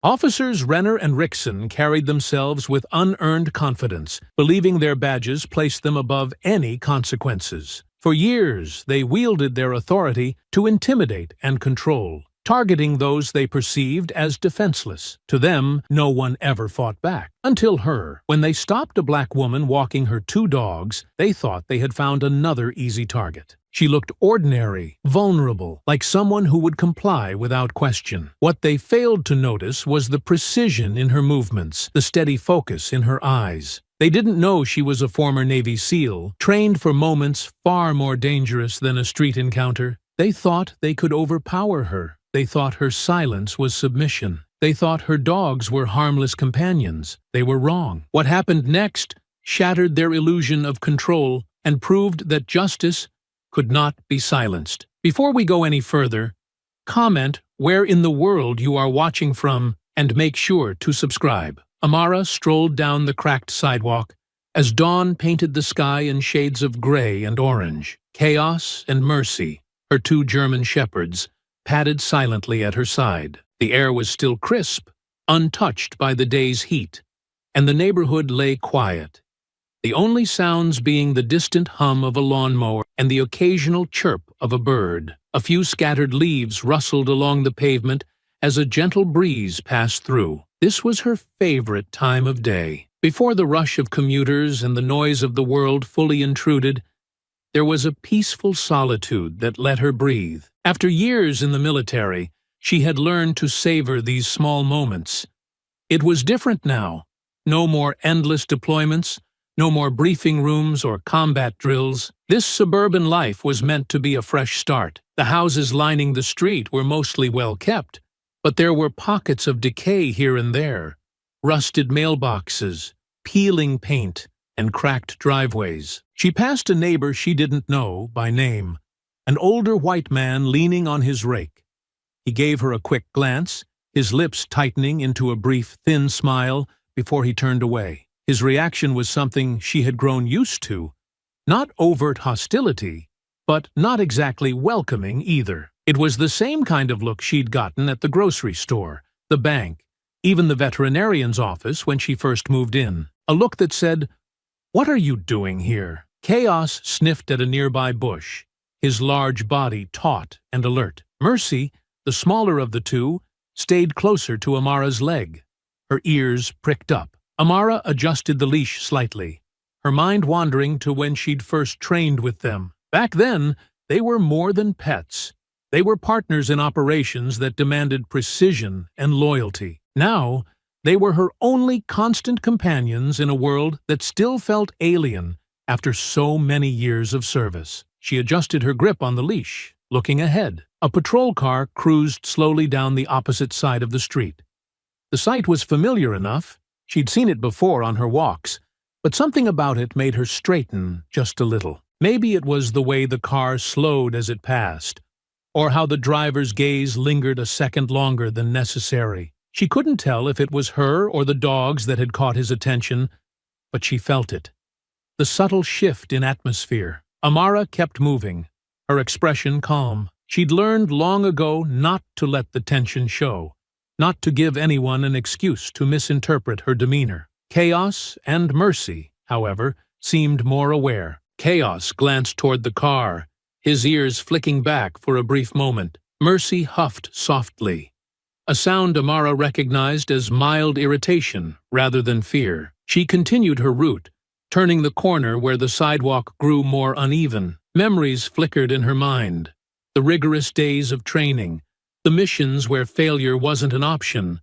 Officers Renner and Rickson carried themselves with unearned confidence, believing their badges placed them above any consequences. For years, they wielded their authority to intimidate and control, targeting those they perceived as defenseless. To them, no one ever fought back. Until her. When they stopped a black woman walking her 2 dogs, they thought they had found another easy target. She looked ordinary, vulnerable, like someone who would comply without question. What they failed to notice was the precision in her movements, the steady focus in her eyes. They didn't know she was a former Navy SEAL, trained for moments far more dangerous than a street encounter. They thought they could overpower her. They thought her silence was submission. They thought her dogs were harmless companions. They were wrong. What happened next shattered their illusion of control and proved that justice could not be silenced. Before we go any further, comment where in the world you are watching from and make sure to subscribe. Amara strolled down the cracked sidewalk as dawn painted the sky in shades of gray and orange. Chaos and Mercy, her 2 German shepherds, padded silently at her side. The air was still crisp, untouched by the day's heat, and the neighborhood lay quiet, the only sounds being the distant hum of a lawnmower and the occasional chirp of a bird. A few scattered leaves rustled along the pavement as a gentle breeze passed through. This was her favorite time of day. Before the rush of commuters and the noise of the world fully intruded, there was a peaceful solitude that let her breathe. After years in the military, she had learned to savor these small moments. It was different now. No more endless deployments, no more briefing rooms or combat drills. This suburban life was meant to be a fresh start. The houses lining the street were mostly well kept, but there were pockets of decay here and there, rusted mailboxes, peeling paint, and cracked driveways. She passed a neighbor she didn't know by name, an older white man leaning on his rake. He gave her a quick glance, his lips tightening into a brief, thin smile before he turned away. His reaction was something she had grown used to, not overt hostility, but not exactly welcoming either. It was the same kind of look she'd gotten at the grocery store, the bank, even the veterinarian's office when she first moved in. A look that said, "What are you doing here?" Chaos sniffed at a nearby bush, his large body taut and alert. Mercy, the smaller of the 2, stayed closer to Amara's leg, her ears pricked up. Amara adjusted the leash slightly, her mind wandering to when she'd first trained with them. Back then, they were more than pets. They were partners in operations that demanded precision and loyalty. Now, they were her only constant companions in a world that still felt alien after so many years of service. She adjusted her grip on the leash, looking ahead. A patrol car cruised slowly down the opposite side of the street. The sight was familiar enough. She'd seen it before on her walks, but something about it made her straighten just a little. Maybe it was the way the car slowed as it passed, or how the driver's gaze lingered a second longer than necessary. She couldn't tell if it was her or the dogs that had caught his attention, but she felt it. The subtle shift in atmosphere. Amara kept moving, her expression calm. She'd learned long ago not to let the tension show, not to give anyone an excuse to misinterpret her demeanor. Chaos and Mercy, however, seemed more aware. Chaos glanced toward the car, his ears flicking back for a brief moment. Mercy huffed softly, a sound Amara recognized as mild irritation rather than fear. She continued her route, turning the corner where the sidewalk grew more uneven. Memories flickered in her mind. The rigorous days of training, the missions where failure wasn't an option,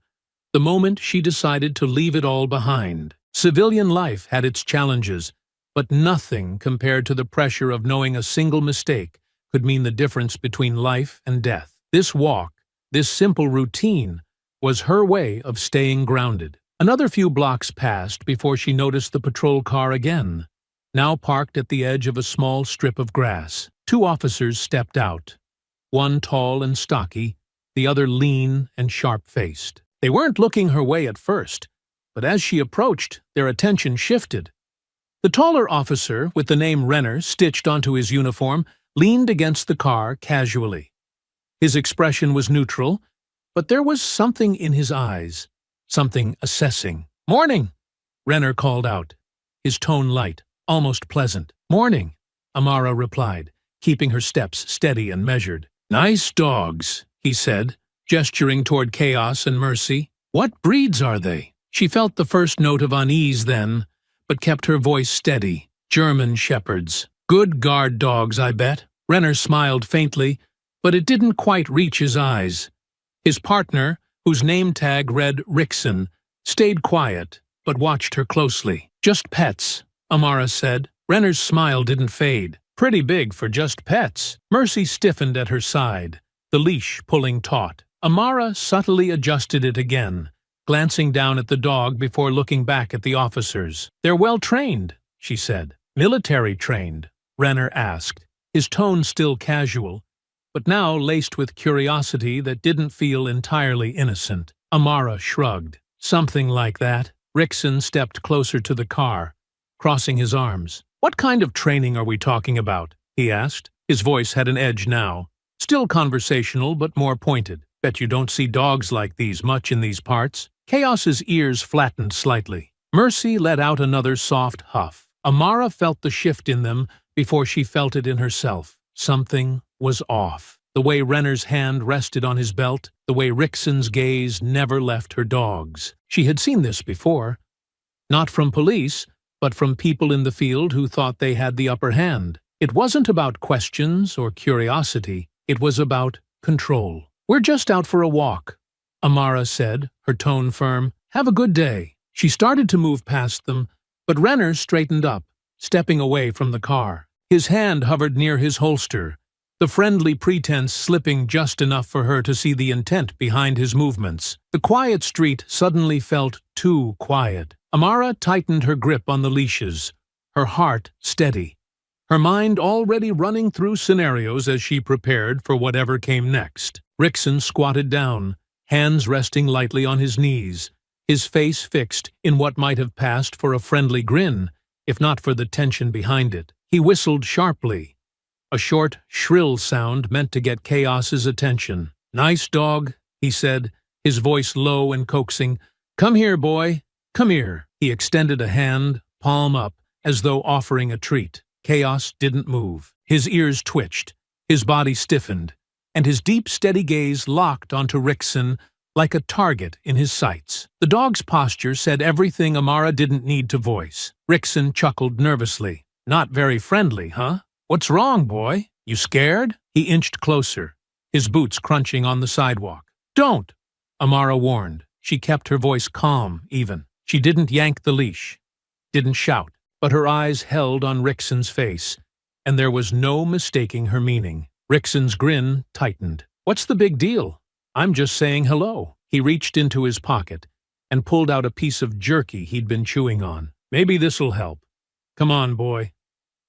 the moment she decided to leave it all behind. Civilian life had its challenges, but nothing compared to the pressure of knowing a single mistake could mean the difference between life and death. This walk, this simple routine, was her way of staying grounded. Another few blocks passed before she noticed the patrol car again, now parked at the edge of a small strip of grass. 2 officers stepped out, one tall and stocky, the other lean and sharp-faced. They weren't looking her way at first, but as she approached, their attention shifted. The taller officer, with the name Renner stitched onto his uniform, leaned against the car casually. His expression was neutral, but there was something in his eyes, something assessing. "Morning," Renner called out, his tone light, almost pleasant. "Morning," Amara replied, keeping her steps steady and measured. "Nice dogs," he said, gesturing toward Chaos and Mercy. "What breeds are they?" She felt the first note of unease then, but kept her voice steady. "German shepherds. Good guard dogs, I bet." Renner smiled faintly, but it didn't quite reach his eyes. His partner, whose name tag read Rickson, stayed quiet, but watched her closely. "Just pets," Amara said. Renner's smile didn't fade. "Pretty big for just pets." Mercy stiffened at her side, the leash pulling taut. Amara subtly adjusted it again, glancing down at the dog before looking back at the officers. "They're well trained," she said. "Military trained?" Renner asked, his tone still casual, but now laced with curiosity that didn't feel entirely innocent. Amara shrugged. "Something like that." Rickson stepped closer to the car, crossing his arms. "What kind of training are we talking about?" he asked. His voice had an edge now, still conversational but more pointed. "Bet you don't see dogs like these much in these parts." Chaos's ears flattened slightly. Mercy let out another soft huff. Amara felt the shift in them before she felt it in herself. Something was off. The way Renner's hand rested on his belt, the way Rickson's gaze never left her dog's. She had seen this before. Not from police, but from people in the field who thought they had the upper hand. It wasn't about questions or curiosity. It was about control. "We're just out for a walk," Amara said, her tone firm. "Have a good day." She started to move past them, but Renner straightened up, stepping away from the car. His hand hovered near his holster, the friendly pretense slipping just enough for her to see the intent behind his movements. The quiet street suddenly felt too quiet. Amara tightened her grip on the leashes, her heart steady, her mind already running through scenarios as she prepared for whatever came next. Rickson squatted down, hands resting lightly on his knees, his face fixed in what might have passed for a friendly grin, if not for the tension behind it. He whistled sharply, a short, shrill sound meant to get Chaos's attention. "Nice dog," he said, his voice low and coaxing. "Come here, boy. Come here." He extended a hand, palm up, as though offering a treat. Chaos didn't move. His ears twitched, his body stiffened, and his deep, steady gaze locked onto Rickson like a target in his sights. The dog's posture said everything Amara didn't need to voice. Rickson chuckled nervously. "Not very friendly, huh? What's wrong, boy? You scared?" He inched closer, his boots crunching on the sidewalk. "Don't!" Amara warned. She kept her voice calm, even. She didn't yank the leash, didn't shout, but her eyes held on Rickson's face, and there was no mistaking her meaning. Rickson's grin tightened. "What's the big deal? I'm just saying hello." He reached into his pocket and pulled out a piece of jerky he'd been chewing on. "Maybe this'll help. Come on, boy.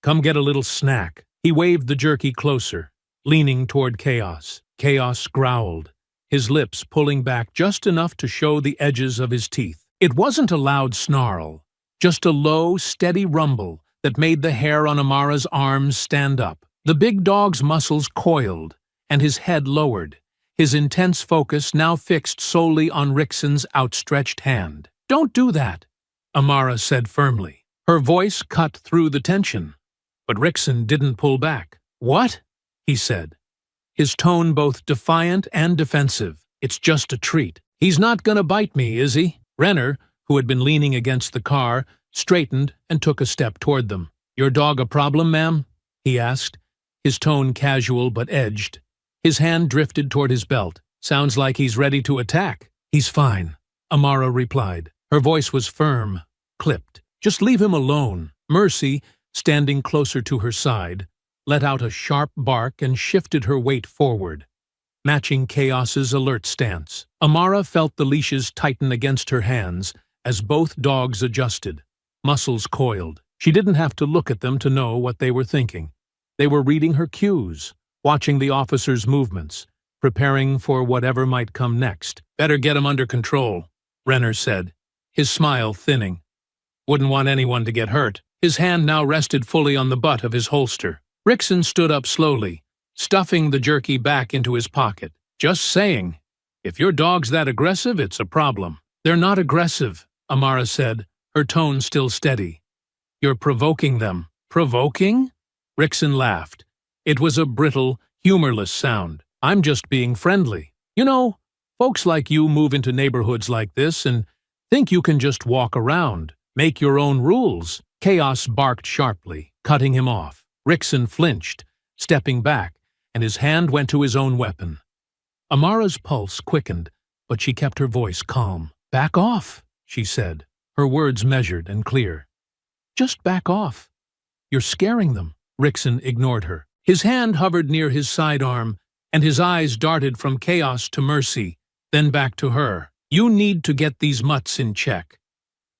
Come get a little snack." He waved the jerky closer, leaning toward Chaos. Chaos growled, his lips pulling back just enough to show the edges of his teeth. It wasn't a loud snarl, just a low, steady rumble that made the hair on Amara's arms stand up. The big dog's muscles coiled, and his head lowered, his intense focus now fixed solely on Rickson's outstretched hand. "Don't do that," Amara said firmly. Her voice cut through the tension, but Rickson didn't pull back. "What?" he said, his tone both defiant and defensive. "It's just a treat. He's not gonna bite me, is he?" Renner, who had been leaning against the car, straightened and took a step toward them. "Your dog a problem, ma'am?" he asked, his tone casual but edged. His hand drifted toward his belt. "Sounds like he's ready to attack." "He's fine," Amara replied. Her voice was firm, clipped. "Just leave him alone." Mercy, standing closer to her side, let out a sharp bark and shifted her weight forward, matching Chaos's alert stance. Amara felt the leashes tighten against her hands as both dogs adjusted, muscles coiled. She didn't have to look at them to know what they were thinking. They were reading her cues, watching the officer's movements, preparing for whatever might come next. "Better get him under control," Renner said, his smile thinning. "Wouldn't want anyone to get hurt." His hand now rested fully on the butt of his holster. Rickson stood up slowly, stuffing the jerky back into his pocket. "Just saying." If your dog's that aggressive, it's a problem. They're not aggressive, Amara said, her tone still steady. You're provoking them. Provoking? Rickson laughed. It was a brittle, humorless sound. I'm just being friendly. You know, folks like you move into neighborhoods like this and think you can just walk around, make your own rules. Chaos barked sharply, cutting him off. Rickson flinched, stepping back, and his hand went to his own weapon. Amara's pulse quickened, but she kept her voice calm. Back off, she said, her words measured and clear. Just back off. You're scaring them. Rickson ignored her. His hand hovered near his sidearm, and his eyes darted from Chaos to Mercy, then back to her. You need to get these mutts in check.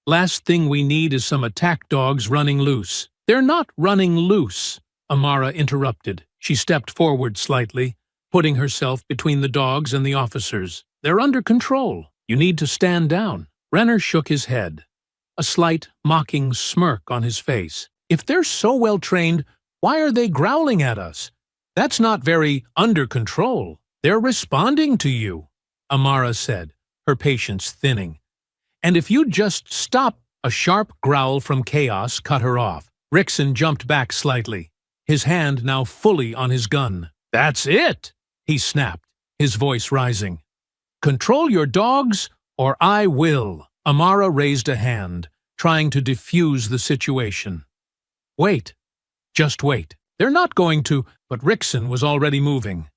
Last thing we need is some attack dogs running loose. They're not running loose, Amara interrupted. She stepped forward slightly, putting herself between the dogs and the officers. They're under control. You need to stand down. Renner shook his head, a slight, mocking smirk on his face. If they're so well trained, why are they growling at us? That's not very under control. They're responding to you, Amara said, her patience thinning. And if you'd just stop. A sharp growl from Chaos cut her off. Rickson jumped back slightly, his hand now fully on his gun. That's it, he snapped, his voice rising. Control your dogs, or I will. Amara raised a hand, trying to defuse the situation. Wait. Just wait. They're not going to, but Rickson was already moving.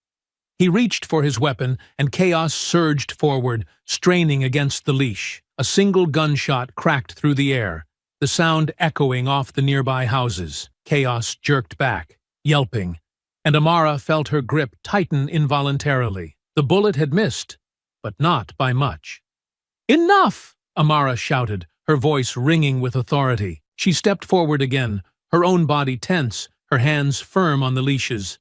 He reached for his weapon, and Chaos surged forward, straining against the leash. A single gunshot cracked through the air, the sound echoing off the nearby houses. Chaos jerked back, yelping, and Amara felt her grip tighten involuntarily. The bullet had missed, but not by much. Enough! Amara shouted, her voice ringing with authority. She stepped forward again, her own body tense, her hands firm on the leashes.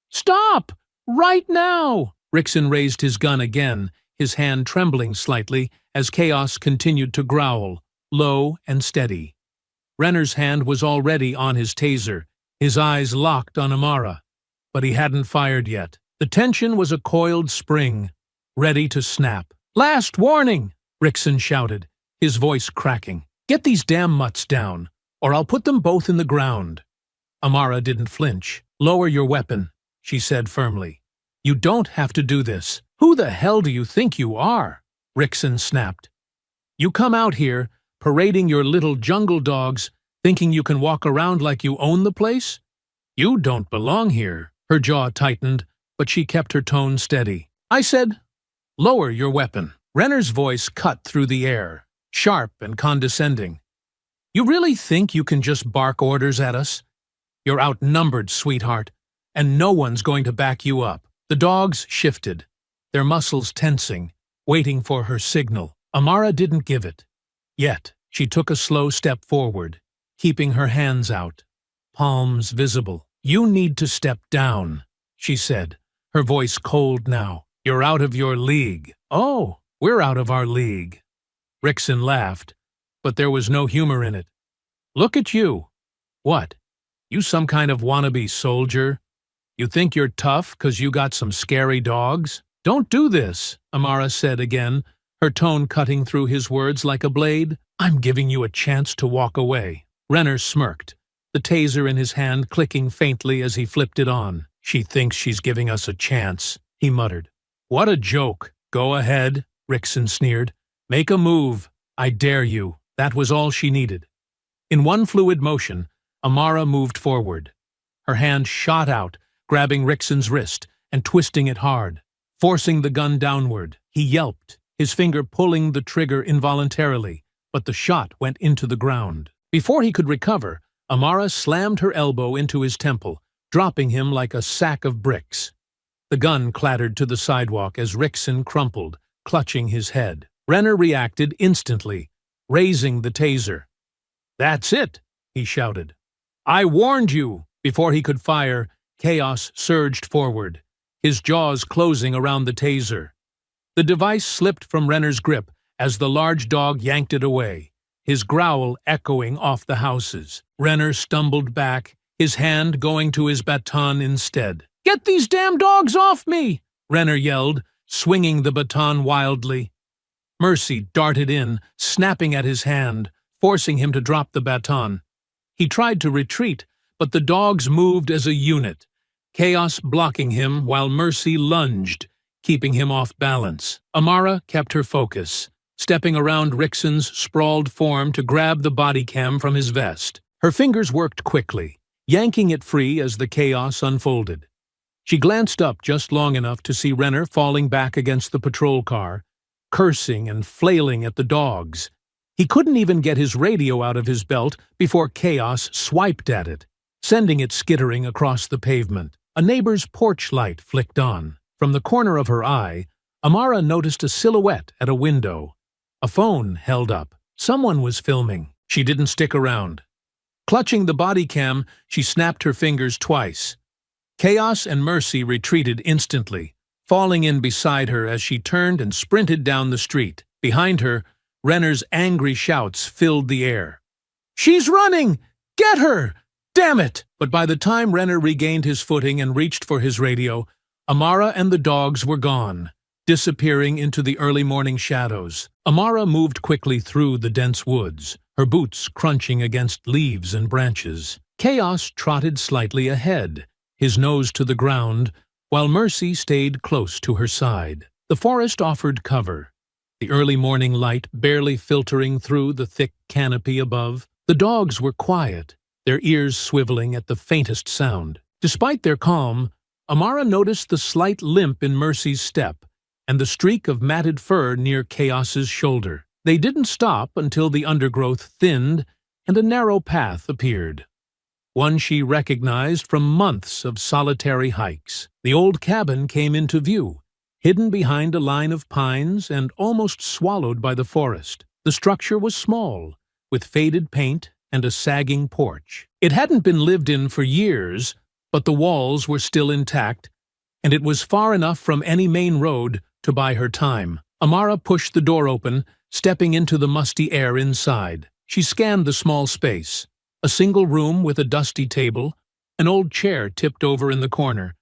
Stop! Right now! Rickson raised his gun again, his hand trembling slightly as Chaos continued to growl, low and steady. Renner's hand was already on his taser, his eyes locked on Amara, but he hadn't fired yet. The tension was a coiled spring, ready to snap. Last warning! Rickson shouted, his voice cracking. Get these damn mutts down, or I'll put them both in the ground. Amara didn't flinch. Lower your weapon, she said firmly. You don't have to do this. Who the hell do you think you are? Rickson snapped. You come out here, parading your little jungle dogs, thinking you can walk around like you own the place? You don't belong here. Her jaw tightened, but she kept her tone steady. I said, lower your weapon. Renner's voice cut through the air, sharp and condescending. You really think you can just bark orders at us? You're outnumbered, sweetheart, and no one's going to back you up. The dogs shifted, their muscles tensing, waiting for her signal. Amara didn't give it. Yet, she took a slow step forward, keeping her hands out, palms visible. You need to step down, she said, her voice cold now. You're out of your league. Oh, we're out of our league. Rickson laughed, but there was no humor in it. Look at you. What? You some kind of wannabe soldier? You think you're tough 'cause you got some scary dogs? Don't do this, Amara said again, her tone cutting through his words like a blade. I'm giving you a chance to walk away. Renner smirked, the taser in his hand clicking faintly as he flipped it on. She thinks she's giving us a chance, he muttered. What a joke. Go ahead, Rickson sneered. Make a move. I dare you. That was all she needed. In one fluid motion, Amara moved forward. Her hand shot out, grabbing Rickson's wrist and twisting it hard, forcing the gun downward. He yelped, his finger pulling the trigger involuntarily, but the shot went into the ground. Before he could recover, Amara slammed her elbow into his temple, dropping him like a sack of bricks. The gun clattered to the sidewalk as Rickson crumpled, clutching his head. Renner reacted instantly, raising the taser. That's it, he shouted. I warned you! Before he could fire, Chaos surged forward, his jaws closing around the taser. The device slipped from Renner's grip as the large dog yanked it away, his growl echoing off the houses. Renner stumbled back, his hand going to his baton instead. Get these damn dogs off me! Renner yelled, swinging the baton wildly. Mercy darted in, snapping at his hand, forcing him to drop the baton. He tried to retreat, but the dogs moved as a unit, Chaos blocking him while Mercy lunged, keeping him off balance. Amara kept her focus, stepping around Rickson's sprawled form to grab the body cam from his vest. Her fingers worked quickly, yanking it free as the chaos unfolded. She glanced up just long enough to see Renner falling back against the patrol car, cursing and flailing at the dogs. He couldn't even get his radio out of his belt before Chaos swiped at it, sending it skittering across the pavement. A neighbor's porch light flicked on. From the corner of her eye, Amara noticed a silhouette at a window. A phone held up. Someone was filming. She didn't stick around. Clutching the body cam, she snapped her fingers twice. Chaos and Mercy retreated instantly, falling in beside her as she turned and sprinted down the street. Behind her, Renner's angry shouts filled the air. "She's running! Get her! Damn it!" But by the time Renner regained his footing and reached for his radio, Amara and the dogs were gone, disappearing into the early morning shadows. Amara moved quickly through the dense woods, her boots crunching against leaves and branches. Chaos trotted slightly ahead, his nose to the ground, while Mercy stayed close to her side. The forest offered cover, the early morning light barely filtering through the thick canopy above. The dogs were quiet, their ears swiveling at the faintest sound. Despite their calm, Amara noticed the slight limp in Mercy's step and the streak of matted fur near Chaos's shoulder. They didn't stop until the undergrowth thinned and a narrow path appeared, one she recognized from months of solitary hikes. The old cabin came into view, hidden behind a line of pines and almost swallowed by the forest. The structure was small, with faded paint and a sagging porch. It hadn't been lived in for years, but the walls were still intact, and it was far enough from any main road to buy her time. Amara pushed the door open, stepping into the musty air inside. She scanned the small space, a single room with a dusty table, an old chair tipped over in the corner,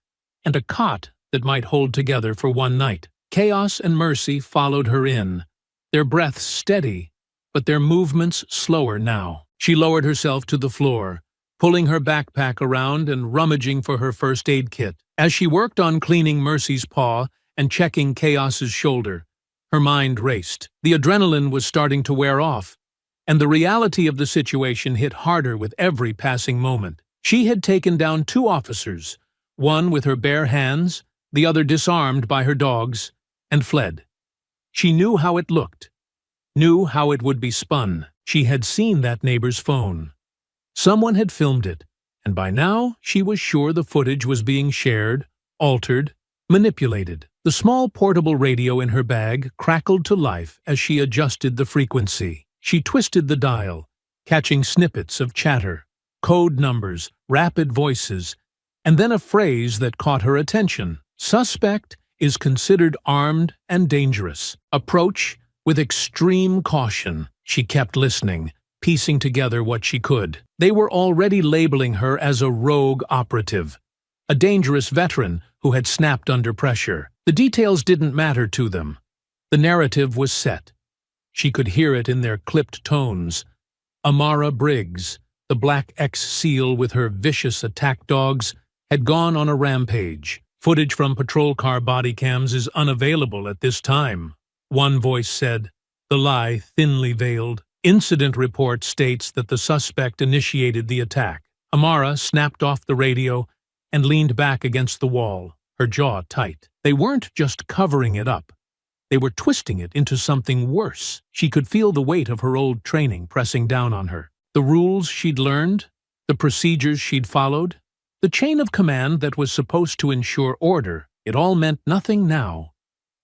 and a cot that might hold together for one night. Chaos and Mercy followed her in, their breaths steady, but their movements slower now. She lowered herself to the floor, pulling her backpack around and rummaging for her first aid kit. As she worked on cleaning Mercy's paw and checking Chaos's shoulder, her mind raced. The adrenaline was starting to wear off, and the reality of the situation hit harder with every passing moment. She had taken down 2 officers, one with her bare hands, the other disarmed by her dogs, and fled. She knew how it looked, knew how it would be spun. She had seen that neighbor's phone. Someone had filmed it, and by now she was sure the footage was being shared, altered, manipulated. The small portable radio in her bag crackled to life as she adjusted the frequency. She twisted the dial, catching snippets of chatter, code numbers, rapid voices, and then a phrase that caught her attention. "Suspect is considered armed and dangerous. Approach with extreme caution." She kept listening, piecing together what she could. They were already labeling her as a rogue operative, a dangerous veteran who had snapped under pressure. The details didn't matter to them. The narrative was set. She could hear it in their clipped tones. Amara Briggs, the Black X-SEAL with her vicious attack dogs, had gone on a rampage. Footage from patrol car body cams is unavailable at this time, one voice said, the lie thinly veiled. Incident report states that the suspect initiated the attack. Amara snapped off the radio and leaned back against the wall, her jaw tight. They weren't just covering it up. They were twisting it into something worse. She could feel the weight of her old training pressing down on her. The rules she'd learned, the procedures she'd followed, the chain of command that was supposed to ensure order, it all meant nothing now.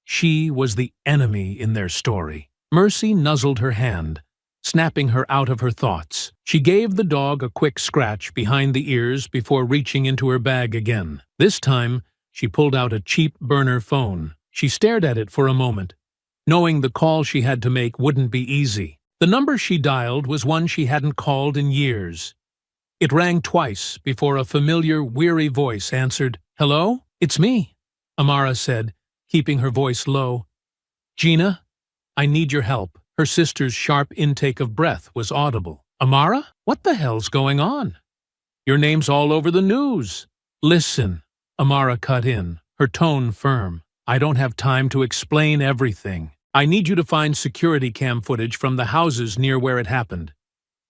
She was the enemy in their story. Mercy nuzzled her hand, snapping her out of her thoughts. She gave the dog a quick scratch behind the ears before reaching into her bag again. This time, she pulled out a cheap burner phone. She stared at it for a moment, knowing the call she had to make wouldn't be easy. The number she dialed was one she hadn't called in years. It rang twice before a familiar, weary voice answered. "Hello? It's me," Amara said, keeping her voice low. "Gina, I need your help." Her sister's sharp intake of breath was audible. "Amara? What the hell's going on? Your name's all over the news." "Listen," Amara cut in, her tone firm. "I don't have time to explain everything. I need you to find security cam footage from the houses near where it happened.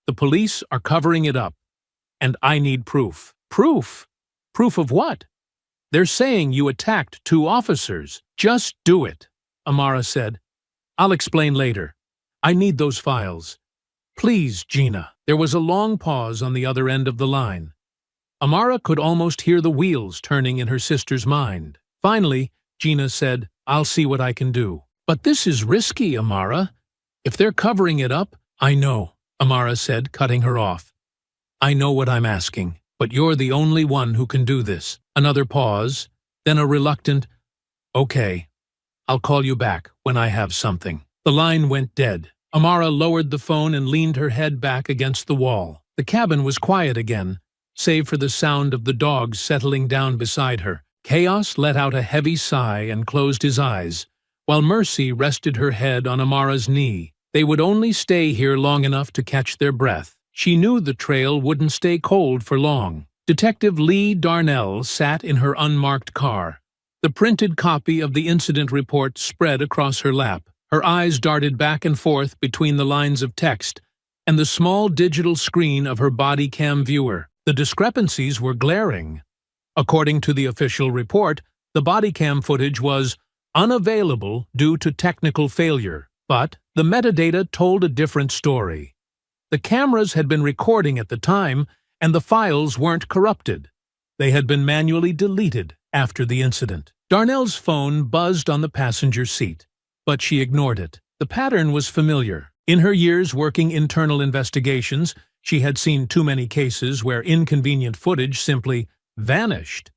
The police are covering it up, and I need proof." "Proof? Proof of what?" "They're saying you attacked 2 officers. Just do it," Amara said. "I'll explain later. I need those files. Please, Gina." There was a long pause on the other end of the line. Amara could almost hear the wheels turning in her sister's mind. Finally, Gina said, "I'll see what I can do." "But this is risky, Amara. If they're covering it up—" "I know," Amara said, cutting her off. "I know what I'm asking, but you're the only one who can do this." Another pause, then a reluctant, "Okay, I'll call you back when I have something." The line went dead. Amara lowered the phone and leaned her head back against the wall. The cabin was quiet again, save for the sound of the dogs settling down beside her. Chaos let out a heavy sigh and closed his eyes, while Mercy rested her head on Amara's knee. They would only stay here long enough to catch their breath. She knew the trail wouldn't stay cold for long. Detective Lee Darnell sat in her unmarked car. The printed copy of the incident report spread across her lap. Her eyes darted back and forth between the lines of text and the small digital screen of her body cam viewer. The discrepancies were glaring. According to the official report, the body cam footage was unavailable due to technical failure, but the metadata told a different story. The cameras had been recording at the time, and the files weren't corrupted. They had been manually deleted after the incident. Darnell's phone buzzed on the passenger seat, but she ignored it. The pattern was familiar. In her years working internal investigations, she had seen too many cases where inconvenient footage simply vanished.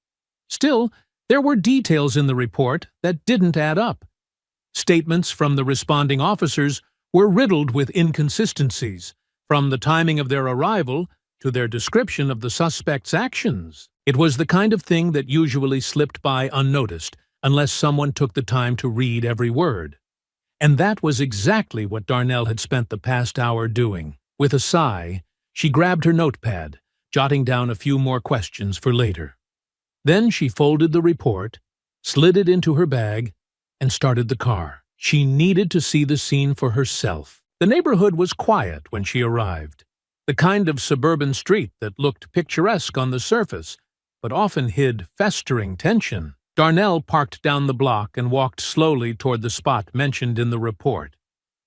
Still, there were details in the report that didn't add up. Statements from the responding officers were riddled with inconsistencies, from the timing of their arrival to their description of the suspect's actions. It was the kind of thing that usually slipped by unnoticed, unless someone took the time to read every word. And that was exactly what Darnell had spent the past hour doing. With a sigh, she grabbed her notepad, jotting down a few more questions for later. Then she folded the report, slid it into her bag, and started the car. She needed to see the scene for herself. The neighborhood was quiet when she arrived. The kind of suburban street that looked picturesque on the surface, but often hid festering tension. Darnell parked down the block and walked slowly toward the spot mentioned in the report.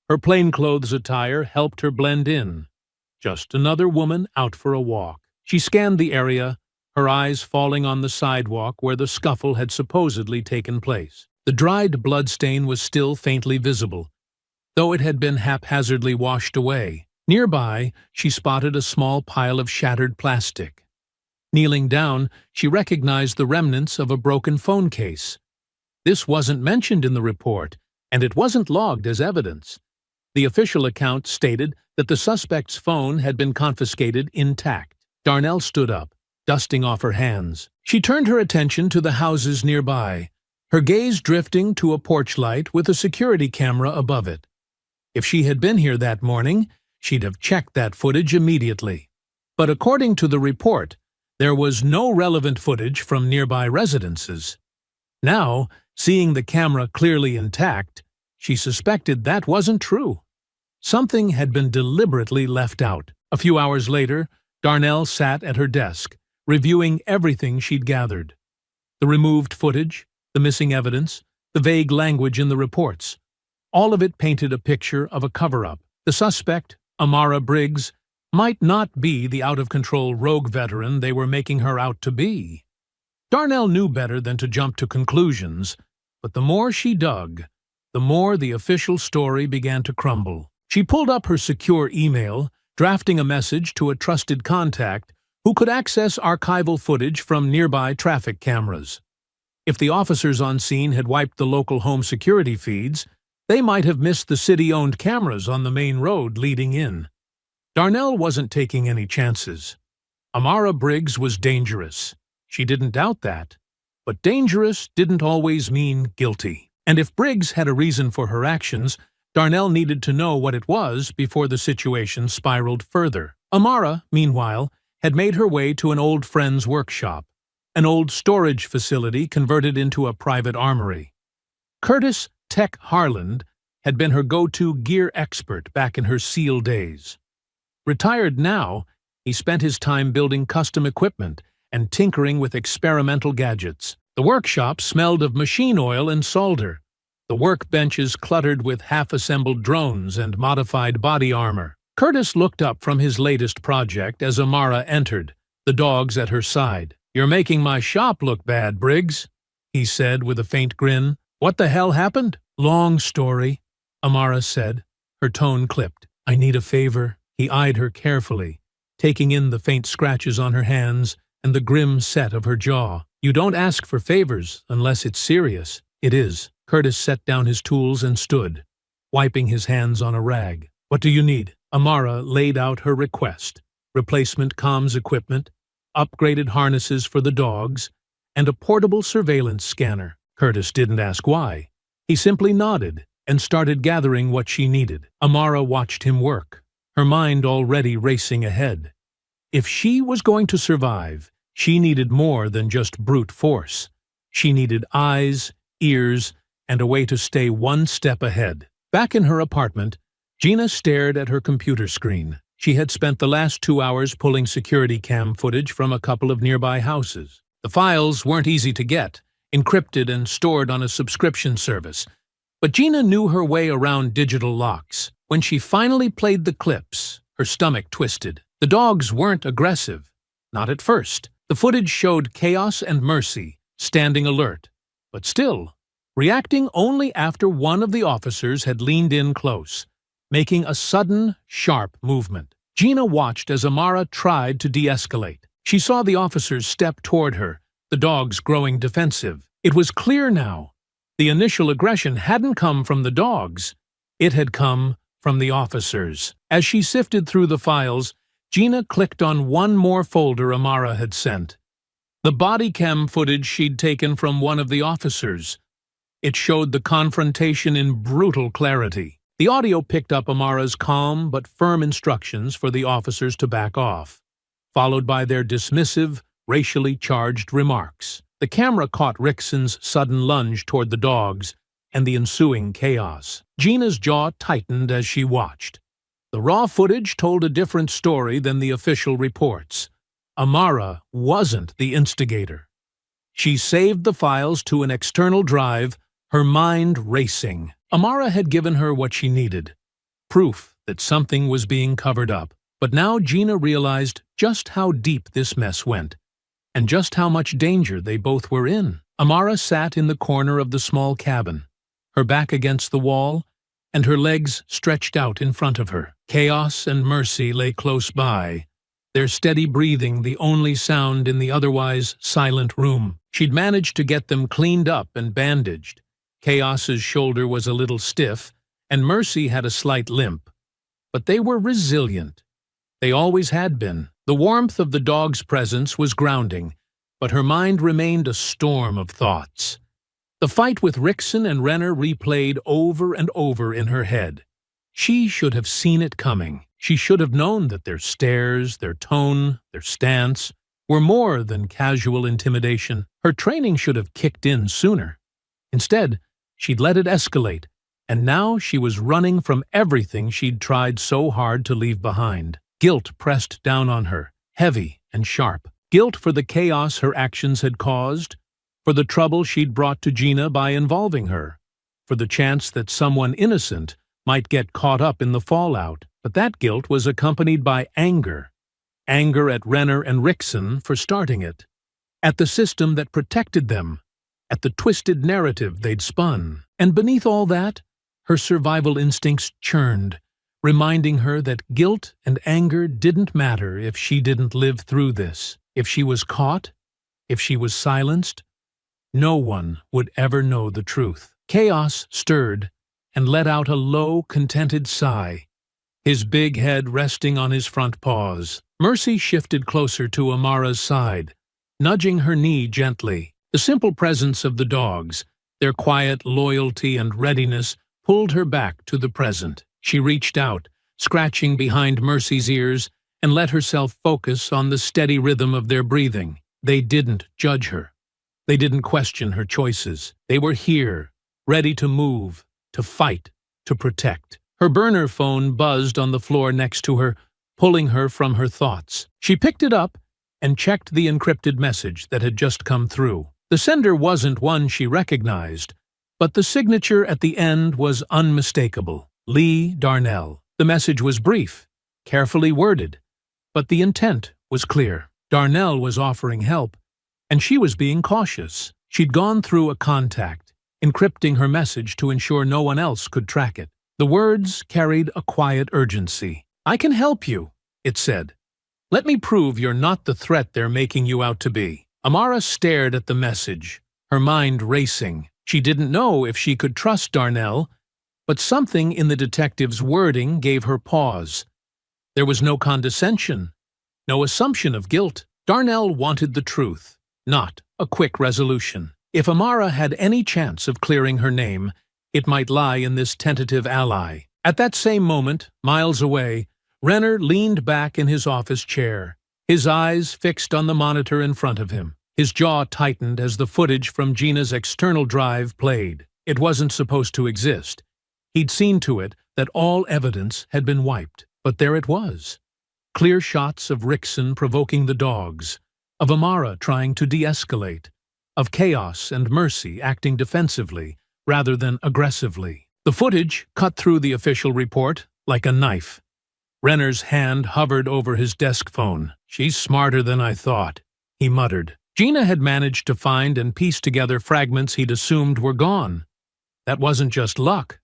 Her plainclothes attire helped her blend in. Just another woman out for a walk. She scanned the area, her eyes falling on the sidewalk where the scuffle had supposedly taken place. The dried bloodstain was still faintly visible, though it had been haphazardly washed away. Nearby, she spotted a small pile of shattered plastic. Kneeling down, she recognized the remnants of a broken phone case. This wasn't mentioned in the report, and it wasn't logged as evidence. The official account stated that the suspect's phone had been confiscated intact. Darnell stood up, dusting off her hands. She turned her attention to the houses nearby, her gaze drifting to a porch light with a security camera above it. If she had been here that morning, she'd have checked that footage immediately. But according to the report, there was no relevant footage from nearby residences. Now, seeing the camera clearly intact, she suspected that wasn't true. Something had been deliberately left out. A few hours later, Darnell sat at her desk, reviewing everything she'd gathered. The removed footage, the missing evidence, the vague language in the reports. All of it painted a picture of a cover-up. The suspect, Amara Briggs, might not be the out-of-control rogue veteran they were making her out to be. Darnell knew better than to jump to conclusions, but the more she dug, the more the official story began to crumble. She pulled up her secure email, drafting a message to a trusted contact who could access archival footage from nearby traffic cameras. If the officers on scene had wiped the local home security feeds, they might have missed the city-owned cameras on the main road leading in. Darnell wasn't taking any chances. Amara Briggs was dangerous. She didn't doubt that. But dangerous didn't always mean guilty. And if Briggs had a reason for her actions, Darnell needed to know what it was before the situation spiraled further. Amara, meanwhile, had made her way to an old friend's workshop, an old storage facility converted into a private armory. Curtis Tech Harland had been her go-to gear expert back in her SEAL days. Retired now, he spent his time building custom equipment and tinkering with experimental gadgets. The workshop smelled of machine oil and solder, the workbenches cluttered with half-assembled drones and modified body armor. Curtis looked up from his latest project as Amara entered, the dogs at her side. "You're making my shop look bad, Briggs," he said with a faint grin. "What the hell happened?" "Long story," Amara said, her tone clipped. "I need a favor." He eyed her carefully, taking in the faint scratches on her hands and the grim set of her jaw. "You don't ask for favors unless it's serious." "It is." Curtis set down his tools and stood, wiping his hands on a rag. "What do you need?" Amara laid out her request: replacement comms equipment, upgraded harnesses for the dogs, and a portable surveillance scanner. Curtis didn't ask why. He simply nodded and started gathering what she needed. Amara watched him work, her mind already racing ahead. If she was going to survive, she needed more than just brute force. She needed eyes, ears, and a way to stay one step ahead. Back in her apartment, Gina stared at her computer screen. She had spent the last 2 hours pulling security cam footage from a couple of nearby houses. The files weren't easy to get, encrypted and stored on a subscription service, but Gina knew her way around digital locks. When she finally played the clips, her stomach twisted. The dogs weren't aggressive, not at first. The footage showed Chaos and Mercy standing alert, but still, reacting only after one of the officers had leaned in close, making a sudden, sharp movement. Gina watched as Amara tried to de-escalate. She saw the officers step toward her, the dogs growing defensive. It was clear now. The initial aggression hadn't come from the dogs. It had come from the officers. As she sifted through the files, Gina clicked on one more folder Amara had sent. The body cam footage she'd taken from one of the officers. It showed the confrontation in brutal clarity. The audio picked up Amara's calm but firm instructions for the officers to back off, followed by their dismissive, racially charged remarks. The camera caught Rickson's sudden lunge toward the dogs and the ensuing chaos. Gina's jaw tightened as she watched. The raw footage told a different story than the official reports. Amara wasn't the instigator. She saved the files to an external drive, her mind racing. Amara had given her what she needed, proof that something was being covered up. But now Gina realized just how deep this mess went, and just how much danger they both were in. Amara sat in the corner of the small cabin, her back against the wall, and her legs stretched out in front of her. Chaos and Mercy lay close by, their steady breathing the only sound in the otherwise silent room. She'd managed to get them cleaned up and bandaged. Chaos's shoulder was a little stiff, and Mercy had a slight limp. But they were resilient. They always had been. The warmth of the dog's presence was grounding, but her mind remained a storm of thoughts. The fight with Rickson and Renner replayed over and over in her head. She should have seen it coming. She should have known that their stares, their tone, their stance were more than casual intimidation. Her training should have kicked in sooner. Instead, she'd let it escalate, and now she was running from everything she'd tried so hard to leave behind. Guilt pressed down on her, heavy and sharp. Guilt for the chaos her actions had caused, for the trouble she'd brought to Gina by involving her, for the chance that someone innocent might get caught up in the fallout. But that guilt was accompanied by anger. Anger at Renner and Rickson for starting it, at the system that protected them, at the twisted narrative they'd spun. And beneath all that, her survival instincts churned, reminding her that guilt and anger didn't matter if she didn't live through this. If she was caught, if she was silenced, no one would ever know the truth. Chaos stirred and let out a low, contented sigh, his big head resting on his front paws. Mercy shifted closer to Amara's side, nudging her knee gently. The simple presence of the dogs, their quiet loyalty and readiness, pulled her back to the present. She reached out, scratching behind Mercy's ears, and let herself focus on the steady rhythm of their breathing. They didn't judge her. They didn't question her choices. They were here, ready to move, to fight, to protect. Her burner phone buzzed on the floor next to her, pulling her from her thoughts. She picked it up and checked the encrypted message that had just come through. The sender wasn't one she recognized, but the signature at the end was unmistakable. Lee Darnell. The message was brief, carefully worded, but the intent was clear. Darnell was offering help, and she was being cautious. She'd gone through a contact, encrypting her message to ensure no one else could track it. The words carried a quiet urgency. "I can help you," it said. "Let me prove you're not the threat they're making you out to be." Amara stared at the message, her mind racing. She didn't know if she could trust Darnell, but something in the detective's wording gave her pause. There was no condescension, no assumption of guilt. Darnell wanted the truth, not a quick resolution. If Amara had any chance of clearing her name, it might lie in this tentative ally. At that same moment, miles away, Renner leaned back in his office chair, his eyes fixed on the monitor in front of him. His jaw tightened as the footage from Gina's external drive played. It wasn't supposed to exist. He'd seen to it that all evidence had been wiped. But there it was. Clear shots of Rickson provoking the dogs, of Amara trying to de-escalate, of Chaos and Mercy acting defensively rather than aggressively. The footage cut through the official report like a knife. Renner's hand hovered over his desk phone. "She's smarter than I thought," he muttered. Gina had managed to find and piece together fragments he'd assumed were gone. That wasn't just luck.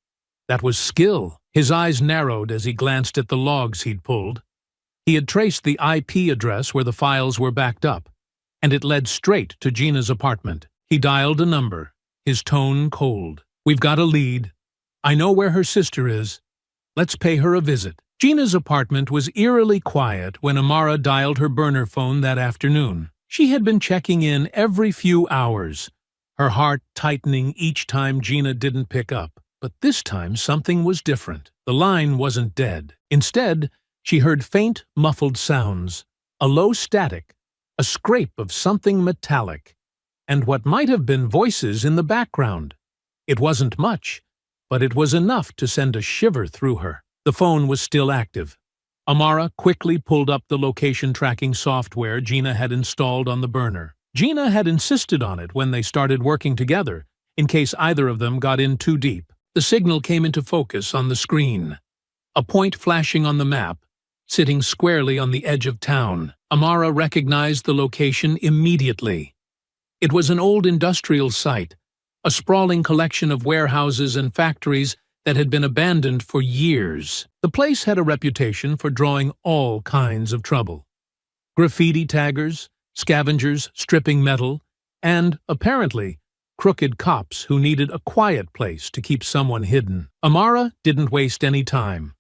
That was skill. His eyes narrowed as he glanced at the logs he'd pulled. He had traced the IP address where the files were backed up, and it led straight to Gina's apartment. He dialed a number, his tone cold. "We've got a lead. I know where her sister is. Let's pay her a visit." Gina's apartment was eerily quiet when Amara dialed her burner phone that afternoon. She had been checking in every few hours, her heart tightening each time Gina didn't pick up. But this time something was different. The line wasn't dead. Instead, she heard faint, muffled sounds, a low static, a scrape of something metallic, and what might have been voices in the background. It wasn't much, but it was enough to send a shiver through her. The phone was still active. Amara quickly pulled up the location tracking software Gina had installed on the burner. Gina had insisted on it when they started working together, in case either of them got in too deep. The signal came into focus on the screen. A point flashing on the map, sitting squarely on the edge of town. Amara recognized the location immediately. It was an old industrial site, a sprawling collection of warehouses and factories that had been abandoned for years. The place had a reputation for drawing all kinds of trouble. Graffiti taggers, scavengers stripping metal, and, apparently, crooked cops who needed a quiet place to keep someone hidden. Amara didn't waste any time.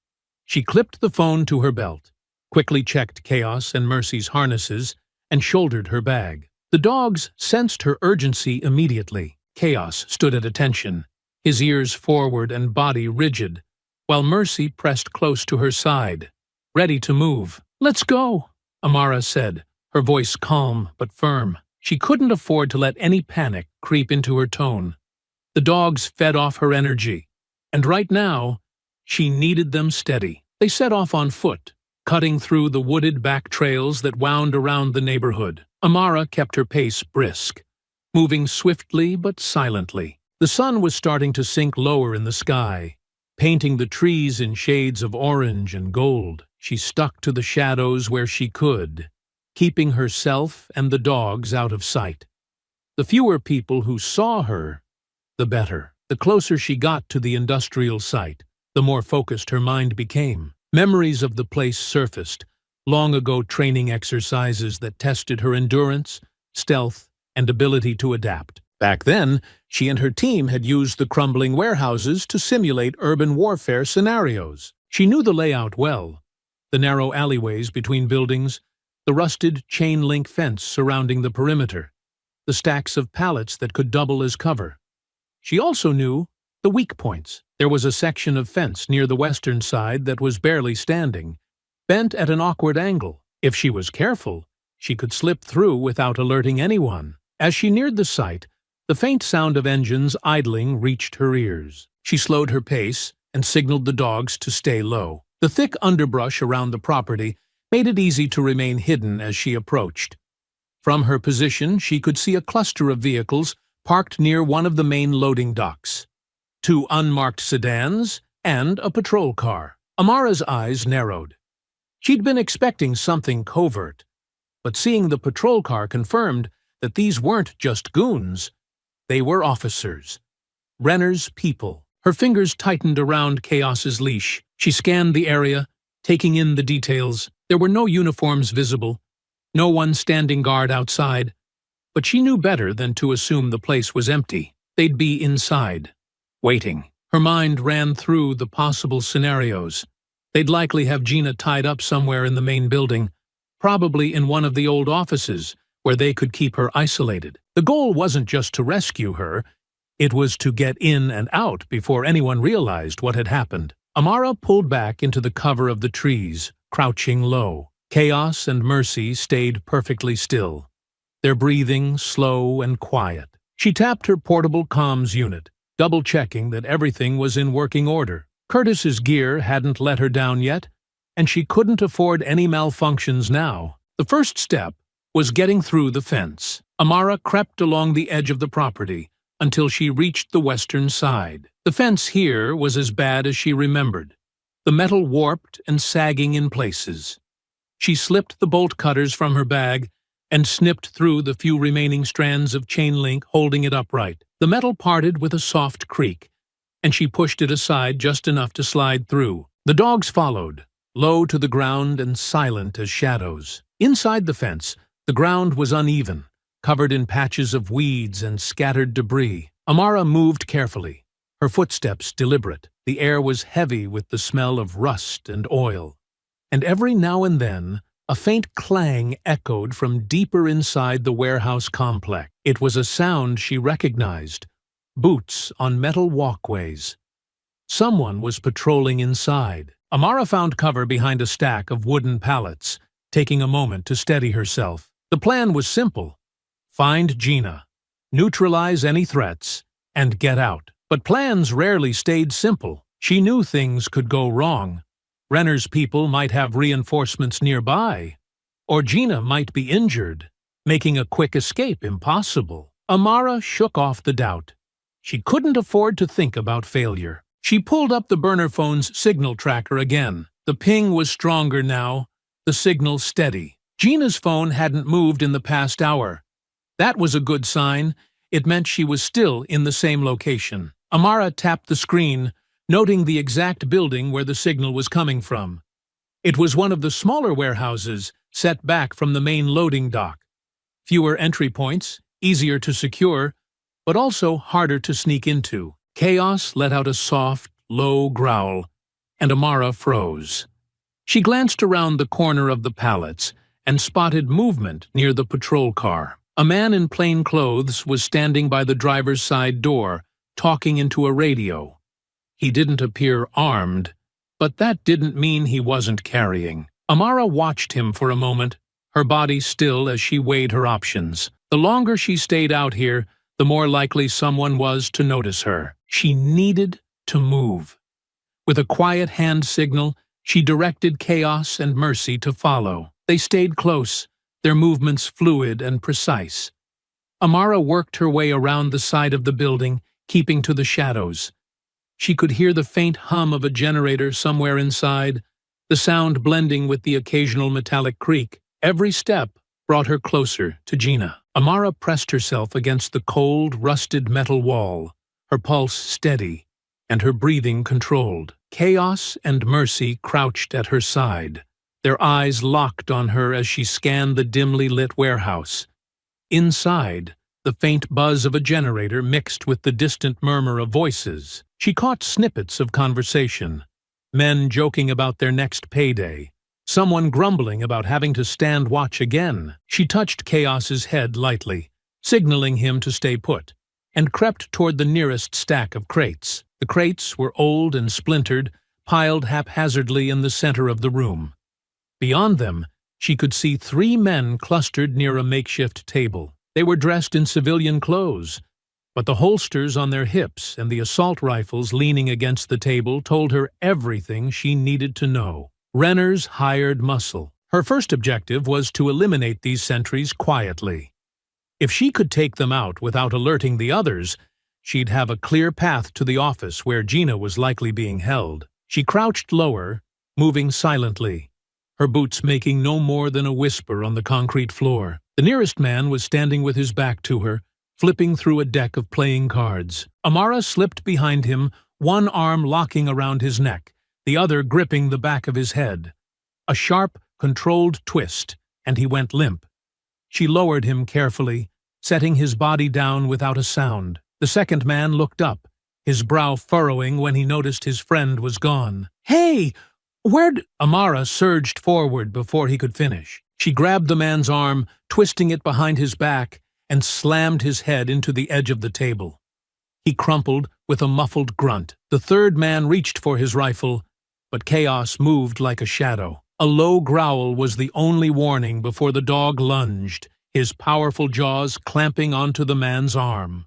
She clipped the phone to her belt, quickly checked Chaos and Mercy's harnesses, and shouldered her bag. The dogs sensed her urgency immediately. Chaos stood at attention, his ears forward and body rigid, while Mercy pressed close to her side, ready to move. "Let's go," Amara said, her voice calm but firm. She couldn't afford to let any panic creep into her tone. The dogs fed off her energy, and right now, she needed them steady. They set off on foot, cutting through the wooded back trails that wound around the neighborhood. Amara kept her pace brisk, moving swiftly but silently. The sun was starting to sink lower in the sky, painting the trees in shades of orange and gold. She stuck to the shadows where she could, keeping herself and the dogs out of sight. The fewer people who saw her, the better. The closer she got to the industrial site, the more focused her mind became. Memories of the place surfaced, long ago training exercises that tested her endurance, stealth, and ability to adapt. Back then, she and her team had used the crumbling warehouses to simulate urban warfare scenarios. She knew the layout well, the narrow alleyways between buildings, the rusted chain-link fence surrounding the perimeter, the stacks of pallets that could double as cover. She also knew the weak points. There was a section of fence near the western side that was barely standing, bent at an awkward angle. If she was careful, she could slip through without alerting anyone. As she neared the site, the faint sound of engines idling reached her ears. She slowed her pace and signaled the dogs to stay low. The thick underbrush around the property made it easy to remain hidden as she approached. From her position, she could see a cluster of vehicles parked near one of the main loading docks. 2 unmarked sedans and a patrol car. Amara's eyes narrowed. She'd been expecting something covert, but seeing the patrol car confirmed that these weren't just goons. They were officers. Renner's people. Her fingers tightened around Chaos's leash. She scanned the area, taking in the details. There were no uniforms visible, no one standing guard outside, but she knew better than to assume the place was empty. They'd be inside, waiting. Her mind ran through the possible scenarios. They'd likely have Gina tied up somewhere in the main building, probably in one of the old offices, where they could keep her isolated. The goal wasn't just to rescue her, it was to get in and out before anyone realized what had happened. Amara pulled back into the cover of the trees, crouching low. Chaos and Mercy stayed perfectly still, their breathing slow and quiet. She tapped her portable comms unit, double-checking that everything was in working order. Curtis's gear hadn't let her down yet, and she couldn't afford any malfunctions now. The first step was getting through the fence. Amara crept along the edge of the property until she reached the western side. The fence here was as bad as she remembered, the metal warped and sagging in places. She slipped the bolt cutters from her bag and snipped through the few remaining strands of chain link holding it upright. The metal parted with a soft creak, and she pushed it aside just enough to slide through. The dogs followed, low to the ground and silent as shadows. Inside the fence, the ground was uneven, covered in patches of weeds and scattered debris. Amara moved carefully, her footsteps deliberate. The air was heavy with the smell of rust and oil, and every now and then a faint clang echoed from deeper inside the warehouse complex. It was a sound she recognized, boots on metal walkways. Someone was patrolling inside. Amara found cover behind a stack of wooden pallets, taking a moment to steady herself. The plan was simple. Find Gina, neutralize any threats, and get out. But plans rarely stayed simple. She knew things could go wrong. Renner's people might have reinforcements nearby, or Gina might be injured, making a quick escape impossible. Amara shook off the doubt. She couldn't afford to think about failure. She pulled up the burner phone's signal tracker again. The ping was stronger now, the signal steady. Gina's phone hadn't moved in the past hour. That was a good sign. It meant she was still in the same location. Amara tapped the screen, noting the exact building where the signal was coming from. It was one of the smaller warehouses set back from the main loading dock. Fewer entry points, easier to secure, but also harder to sneak into. Chaos let out a soft, low growl, and Amara froze. She glanced around the corner of the pallets and spotted movement near the patrol car. A man in plain clothes was standing by the driver's side door, talking into a radio. He didn't appear armed, but that didn't mean he wasn't carrying. Amara watched him for a moment, her body still as she weighed her options. The longer she stayed out here, the more likely someone was to notice her. She needed to move. With a quiet hand signal, she directed Chaos and Mercy to follow. They stayed close, their movements fluid and precise. Amara worked her way around the side of the building, keeping to the shadows. She could hear the faint hum of a generator somewhere inside, the sound blending with the occasional metallic creak. Every step brought her closer to Gina. Amara pressed herself against the cold, rusted metal wall, her pulse steady and her breathing controlled. Chaos and Mercy crouched at her side, their eyes locked on her as she scanned the dimly lit warehouse. Inside, the faint buzz of a generator mixed with the distant murmur of voices. She caught snippets of conversation, men joking about their next payday, someone grumbling about having to stand watch again. She touched Chaos's head lightly, signaling him to stay put, and crept toward the nearest stack of crates. The crates were old and splintered, piled haphazardly in the center of the room. Beyond them, she could see 3 men clustered near a makeshift table. They were dressed in civilian clothes, but the holsters on their hips and the assault rifles leaning against the table told her everything she needed to know. Renner's hired muscle. Her first objective was to eliminate these sentries quietly. If she could take them out without alerting the others, she'd have a clear path to the office where Gina was likely being held. She crouched lower, moving silently, her boots making no more than a whisper on the concrete floor. The nearest man was standing with his back to her, flipping through a deck of playing cards. Amara slipped behind him, one arm locking around his neck, the other gripping the back of his head. A sharp, controlled twist, and he went limp. She lowered him carefully, setting his body down without a sound. The second man looked up, his brow furrowing when he noticed his friend was gone. "Hey! Where'd—" Amara surged forward before he could finish. She grabbed the man's arm, twisting it behind his back, and slammed his head into the edge of the table. He crumpled with a muffled grunt. The third man reached for his rifle, but Chaos moved like a shadow. A low growl was the only warning before the dog lunged, his powerful jaws clamping onto the man's arm.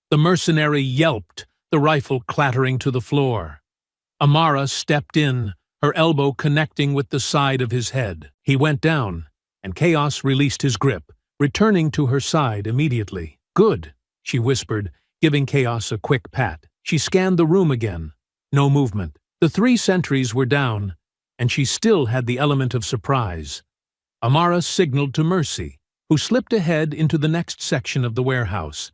The mercenary yelped, the rifle clattering to the floor. Amara stepped in, her elbow connecting with the side of his head. He went down, and Chaos released his grip, returning to her side immediately. "Good," she whispered, giving Chaos a quick pat. She scanned the room again. No movement. The 3 sentries were down, and she still had the element of surprise. Amara signaled to Mercy, who slipped ahead into the next section of the warehouse.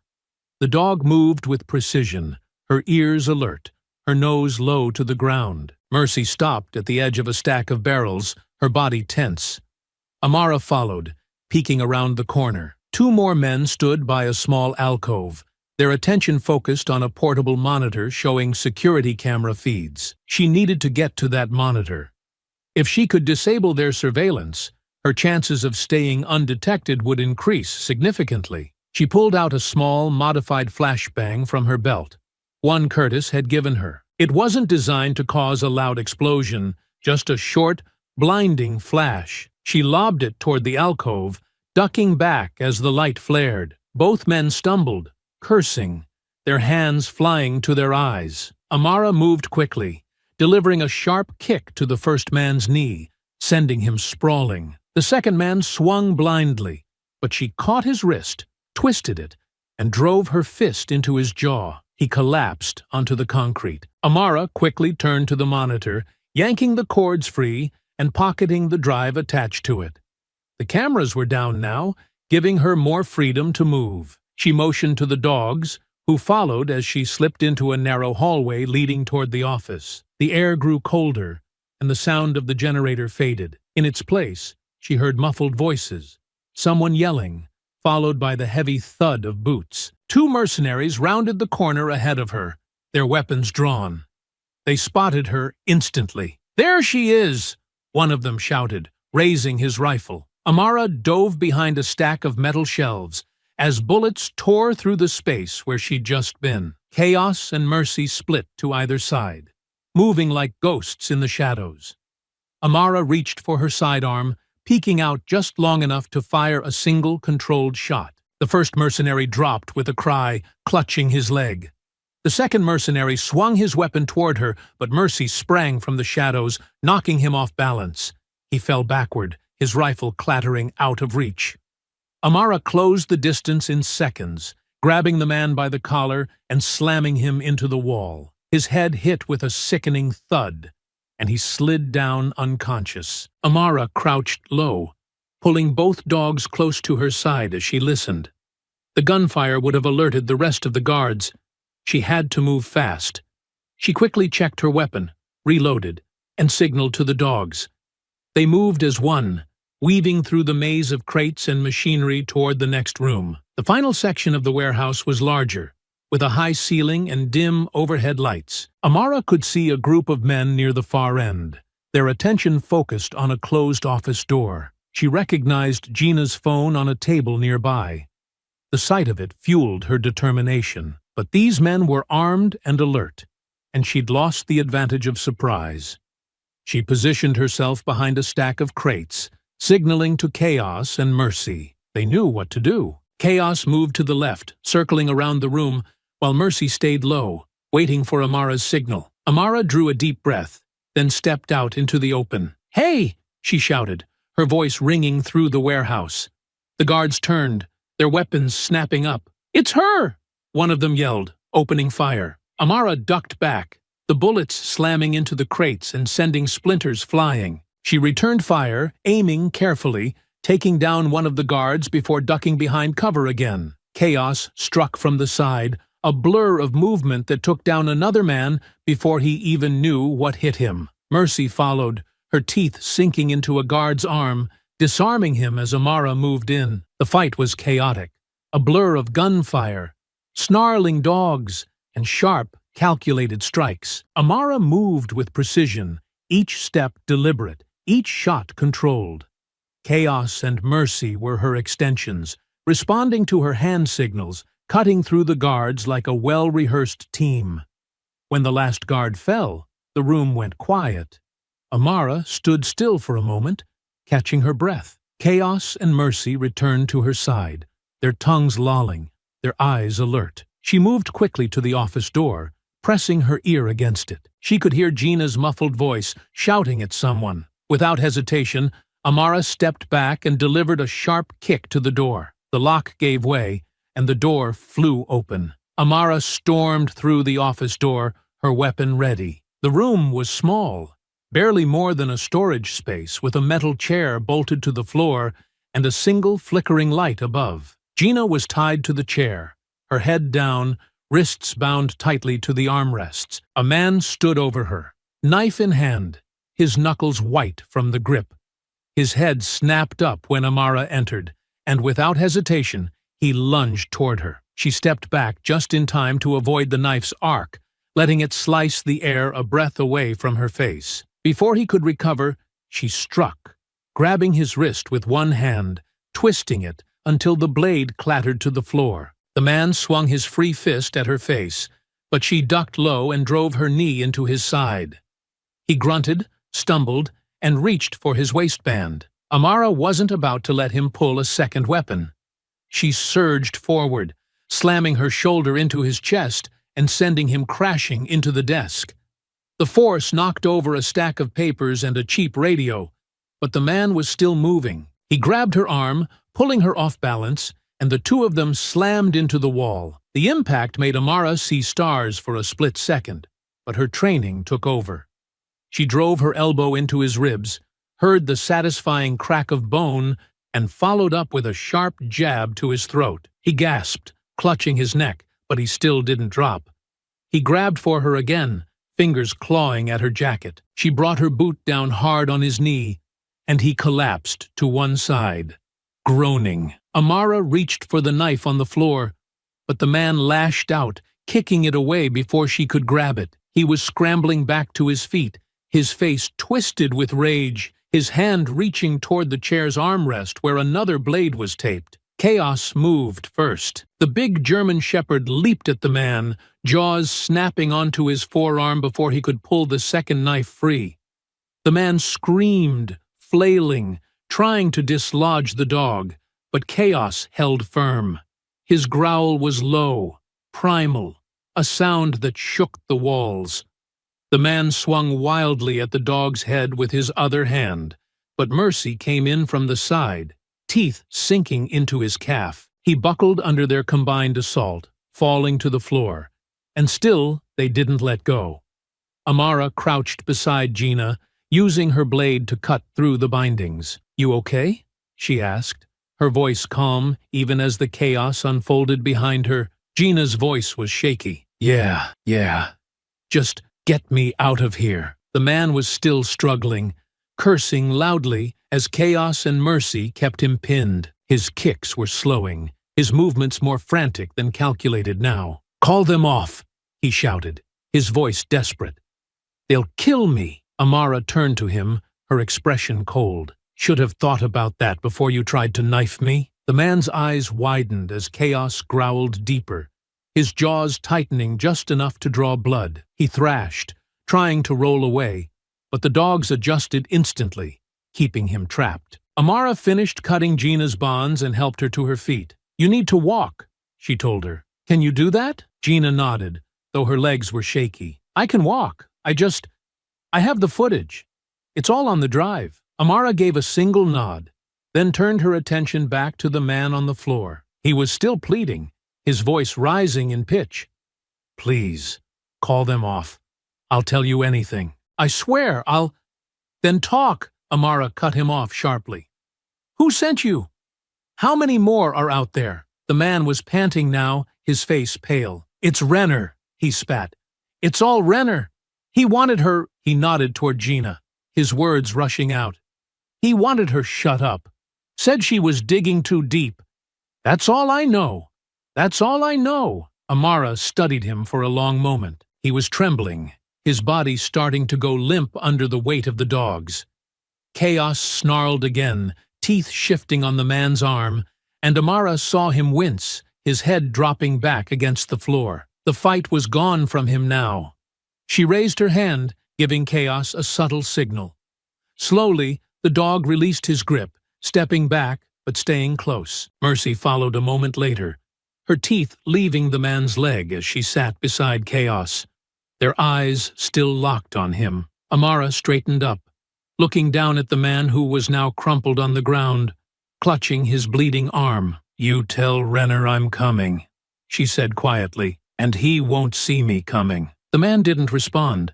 The dog moved with precision, her ears alert, her nose low to the ground. Mercy stopped at the edge of a stack of barrels, her body tense. Amara followed, peeking around the corner. 2 more men stood by a small alcove, their attention focused on a portable monitor showing security camera feeds. She needed to get to that monitor. If she could disable their surveillance, her chances of staying undetected would increase significantly. She pulled out a small, modified flashbang from her belt, one Curtis had given her. It wasn't designed to cause a loud explosion, just a short, blinding flash. She lobbed it toward the alcove, ducking back as the light flared. Both men stumbled, cursing, their hands flying to their eyes. Amara moved quickly, delivering a sharp kick to the first man's knee, sending him sprawling. The second man swung blindly, but she caught his wrist, twisted it, and drove her fist into his jaw. He collapsed onto the concrete. Amara quickly turned to the monitor, yanking the cords free and pocketing the drive attached to it. The cameras were down now, giving her more freedom to move. She motioned to the dogs, who followed as she slipped into a narrow hallway leading toward the office. The air grew colder, and the sound of the generator faded. In its place, she heard muffled voices, someone yelling, followed by the heavy thud of boots. 2 mercenaries rounded the corner ahead of her, their weapons drawn. They spotted her instantly. "There she is!" one of them shouted, raising his rifle. Amara dove behind a stack of metal shelves as bullets tore through the space where she'd just been. Chaos and Mercy split to either side, moving like ghosts in the shadows. Amara reached for her sidearm, peeking out just long enough to fire a single controlled shot. The first mercenary dropped with a cry, clutching his leg. The second mercenary swung his weapon toward her, but Mercy sprang from the shadows, knocking him off balance. He fell backward, his rifle clattering out of reach. Amara closed the distance in seconds, grabbing the man by the collar and slamming him into the wall. His head hit with a sickening thud, and he slid down unconscious. Amara crouched low, pulling both dogs close to her side as she listened. The gunfire would have alerted the rest of the guards. She had to move fast. She quickly checked her weapon, reloaded, and signaled to the dogs. They moved as one, weaving through the maze of crates and machinery toward the next room. The final section of the warehouse was larger, with a high ceiling and dim overhead lights. Amara could see a group of men near the far end, their attention focused on a closed office door. She recognized Gina's phone on a table nearby. The sight of it fueled her determination. But these men were armed and alert, and she'd lost the advantage of surprise. She positioned herself behind a stack of crates, signaling to Chaos and Mercy. They knew what to do. Chaos moved to the left, circling around the room, while Mercy stayed low, waiting for Amara's signal. Amara drew a deep breath, then stepped out into the open. "Hey!" she shouted, her voice ringing through the warehouse. The guards turned, their weapons snapping up. "It's her!" one of them yelled, opening fire. Amara ducked back, the bullets slamming into the crates and sending splinters flying. She returned fire, aiming carefully, taking down one of the guards before ducking behind cover again. Chaos struck from the side, a blur of movement that took down another man before he even knew what hit him. Mercy followed, her teeth sinking into a guard's arm, disarming him as Amara moved in. The fight was chaotic, a blur of gunfire, snarling dogs, and sharp, calculated strikes. Amara moved with precision, each step deliberate, each shot controlled. Chaos and Mercy were her extensions, responding to her hand signals, cutting through the guards like a well-rehearsed team. When the last guard fell, the room went quiet. Amara stood still for a moment, catching her breath. Chaos and Mercy returned to her side, their tongues lolling, their eyes alert. She moved quickly to the office door, pressing her ear against it. She could hear Gina's muffled voice shouting at someone. Without hesitation, Amara stepped back and delivered a sharp kick to the door. The lock gave way, and the door flew open. Amara stormed through the office door, her weapon ready. The room was small, barely more than a storage space, with a metal chair bolted to the floor and a single flickering light above. Gina was tied to the chair, her head down, wrists bound tightly to the armrests. A man stood over her, knife in hand, his knuckles white from the grip. His head snapped up when Amara entered, and without hesitation, he lunged toward her. She stepped back just in time to avoid the knife's arc, letting it slice the air a breath away from her face. Before he could recover, she struck, grabbing his wrist with one hand, twisting it until the blade clattered to the floor. The man swung his free fist at her face, but she ducked low and drove her knee into his side. He grunted, stumbled, and reached for his waistband. Amara wasn't about to let him pull a second weapon. She surged forward, slamming her shoulder into his chest and sending him crashing into the desk. The force knocked over a stack of papers and a cheap radio, but the man was still moving. He grabbed her arm, pulling her off balance, and the two of them slammed into the wall. The impact made Amara see stars for a split second, but her training took over. She drove her elbow into his ribs, heard the satisfying crack of bone, and followed up with a sharp jab to his throat. He gasped, clutching his neck, but he still didn't drop. He grabbed for her again, fingers clawing at her jacket. She brought her boot down hard on his knee, and he collapsed to one side, groaning. Amara reached for the knife on the floor, but the man lashed out, kicking it away before she could grab it. He was scrambling back to his feet, his face twisted with rage, his hand reaching toward the chair's armrest where another blade was taped. Chaos moved first. The big German shepherd leaped at the man, jaws snapping onto his forearm before he could pull the second knife free. The man screamed, flailing, trying to dislodge the dog, but Chaos held firm. His growl was low, primal, a sound that shook the walls. The man swung wildly at the dog's head with his other hand, but Mercy came in from the side, teeth sinking into his calf. He buckled under their combined assault, falling to the floor, and still they didn't let go. Amara crouched beside Gina, using her blade to cut through the bindings. "You okay?" she asked, her voice calm even as the chaos unfolded behind her. Gina's voice was shaky. Yeah. Just get me out of here." The man was still struggling, cursing loudly as Chaos and Mercy kept him pinned. His kicks were slowing, his movements more frantic than calculated now. "Call them off," he shouted, his voice desperate. "They'll kill me." Amara turned to him, her expression cold. "Should have thought about that before you tried to knife me." The man's eyes widened as Chaos growled deeper, his jaws tightening just enough to draw blood. He thrashed, trying to roll away, but the dogs adjusted instantly, keeping him trapped. Amara finished cutting Gina's bonds and helped her to her feet. "You need to walk," she told her. "Can you do that?" Gina nodded, though her legs were shaky. "I can walk. I have the footage. It's all on the drive." Amara gave a single nod, then turned her attention back to the man on the floor. He was still pleading, his voice rising in pitch. "Please, call them off. I'll tell you anything. I swear, I'll—" "Then talk," Amara cut him off sharply. "Who sent you? How many more are out there?" The man was panting now, his face pale. "It's Renner," he spat. "It's all Renner. He wanted her—" He nodded toward Gina, his words rushing out. "He wanted her shut up. Said she was digging too deep. That's all I know. That's all I know." Amara studied him for a long moment. He was trembling, his body starting to go limp under the weight of the dogs. Chaos snarled again, teeth shifting on the man's arm, and Amara saw him wince, his head dropping back against the floor. The fight was gone from him now. She raised her hand, giving Chaos a subtle signal. Slowly, the dog released his grip, stepping back but staying close. Mercy followed a moment later, her teeth leaving the man's leg as she sat beside Chaos, their eyes still locked on him. Amara straightened up, looking down at the man who was now crumpled on the ground, clutching his bleeding arm. "You tell Renner I'm coming," she said quietly, "and he won't see me coming." The man didn't respond,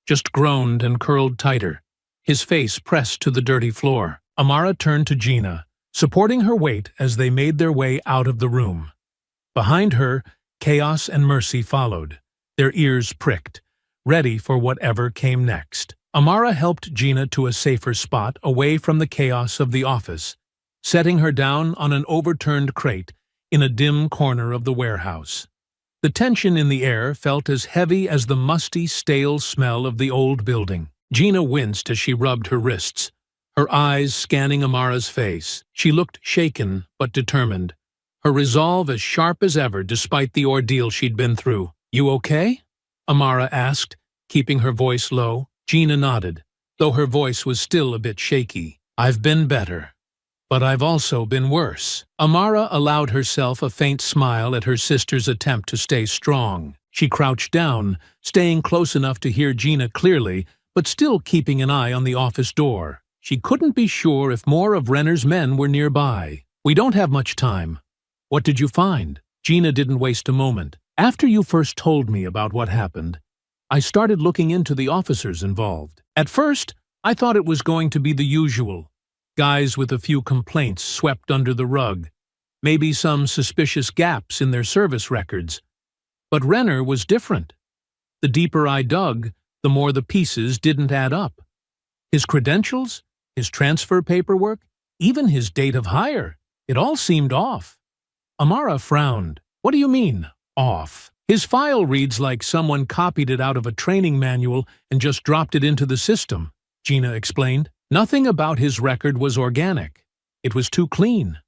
just groaned and curled tighter, his face pressed to the dirty floor. Amara turned to Gina, supporting her weight as they made their way out of the room. Behind her, Chaos and Mercy followed, their ears pricked, ready for whatever came next. Amara helped Gina to a safer spot away from the chaos of the office, setting her down on an overturned crate in a dim corner of the warehouse. The tension in the air felt as heavy as the musty, stale smell of the old building. Gina winced as she rubbed her wrists, her eyes scanning Amara's face. She looked shaken but determined, her resolve as sharp as ever despite the ordeal she'd been through. "You okay?" Amara asked, keeping her voice low. Gina nodded, though her voice was still a bit shaky. "I've been better, but I've also been worse." Amara allowed herself a faint smile at her sister's attempt to stay strong. She crouched down, staying close enough to hear Gina clearly, but still keeping an eye on the office door. She couldn't be sure if more of Renner's men were nearby. "We don't have much time. What did you find?" Gina didn't waste a moment. "After you first told me about what happened, I started looking into the officers involved. At first, I thought it was going to be the usual. Guys with a few complaints swept under the rug, maybe some suspicious gaps in their service records. But Renner was different. The deeper I dug, the more the pieces didn't add up. His credentials, his transfer paperwork, even his date of hire, it all seemed off." Amara frowned. "What do you mean, off?" "His file reads like someone copied it out of a training manual and just dropped it into the system," Gina explained. "Nothing about his record was organic. It was too clean.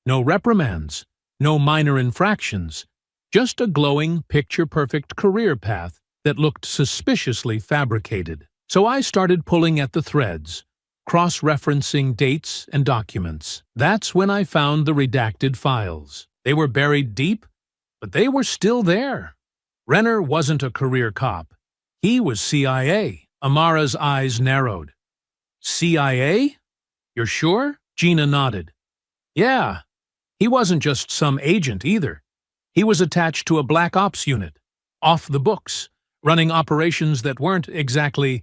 No reprimands, no minor infractions, just a glowing, picture-perfect career path that looked suspiciously fabricated. So I started pulling at the threads, cross-referencing dates and documents. That's when I found the redacted files. They were buried deep, but they were still there. Renner wasn't a career cop. He was CIA." Amara's eyes narrowed. "CIA? You're sure?" Gina nodded. "Yeah. He wasn't just some agent either. He was attached to a black ops unit, off the books, running operations that weren't exactly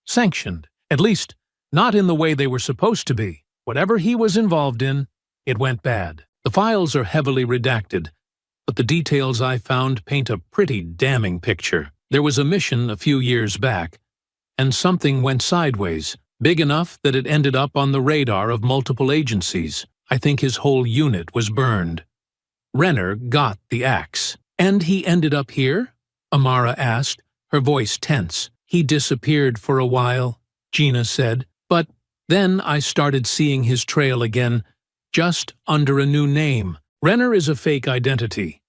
sanctioned, at least not in the way they were supposed to be. Whatever he was involved in, it went bad. The files are heavily redacted, but the details I found paint a pretty damning picture. There was a mission a few years back, and something went sideways, big enough that it ended up on the radar of multiple agencies. I think his whole unit was burned. Renner got the axe." "And he ended up here?" Amara asked, her voice tense. "He disappeared for a while," Gina said, "but then I started seeing his trail again, just under a new name. Renner is a fake identity.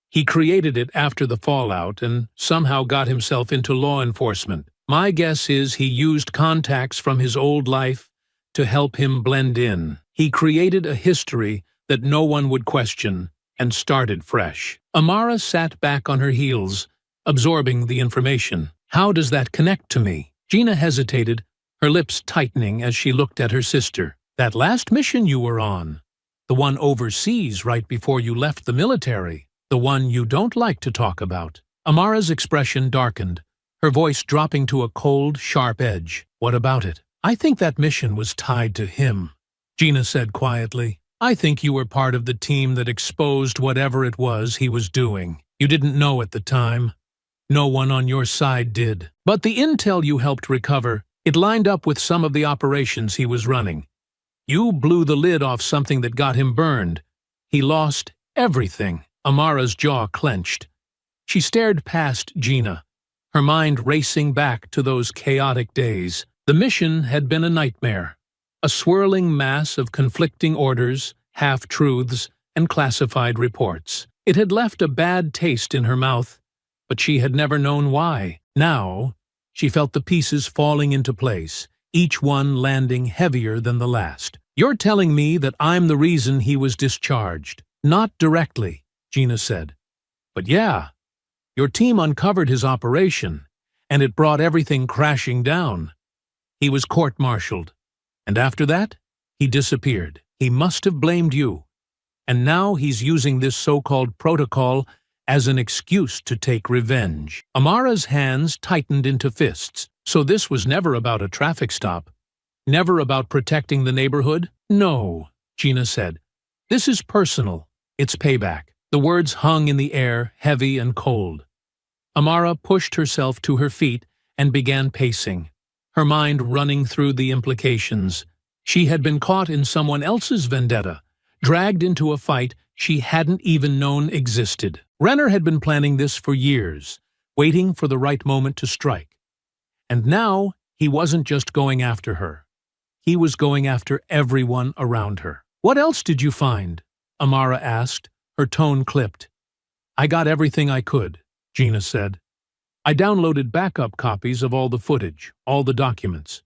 He created it after the fallout and somehow got himself into law enforcement. My guess is he used contacts from his old life to help him blend in. He created a history that no one would question and started fresh. Amara sat back on her heels, absorbing the information. How does that connect to me? Gina hesitated, her lips tightening as she looked at her sister. That last mission you were on, the one overseas right before you left the military, the one you don't like to talk about. Amara's expression darkened, her voice dropping to a cold, sharp edge. What about it? I think that mission was tied to him, Gina said quietly. I think you were part of the team that exposed whatever it was he was doing. You didn't know at the time. No one on your side did. But the intel you helped recover, it lined up with some of the operations he was running. You blew the lid off something that got him burned. He lost everything. Amara's jaw clenched. She stared past Gina, her mind racing back to those chaotic days. The mission had been a nightmare, a swirling mass of conflicting orders, half-truths, and classified reports. It had left a bad taste in her mouth, but she had never known why. Now, she felt the pieces falling into place, each one landing heavier than the last. You're telling me that I'm the reason he was discharged. Not directly, Gina said. But yeah, your team uncovered his operation, and it brought everything crashing down. He was court-martialed, and after that, he disappeared. He must have blamed you, and now he's using this so-called protocol as an excuse to take revenge. Amara's hands tightened into fists. So this was never about a traffic stop? Never about protecting the neighborhood? No, Gina said. This is personal. It's payback. The words hung in the air, heavy and cold. Amara pushed herself to her feet and began pacing, her mind running through the implications. She had been caught in someone else's vendetta, dragged into a fight she hadn't even known existed. Renner had been planning this for years, waiting for the right moment to strike. And now, he wasn't just going after her. He was going after everyone around her. What else did you find? Amara asked, her tone clipped. I got everything I could, Gina said. I downloaded backup copies of all the footage, all the documents,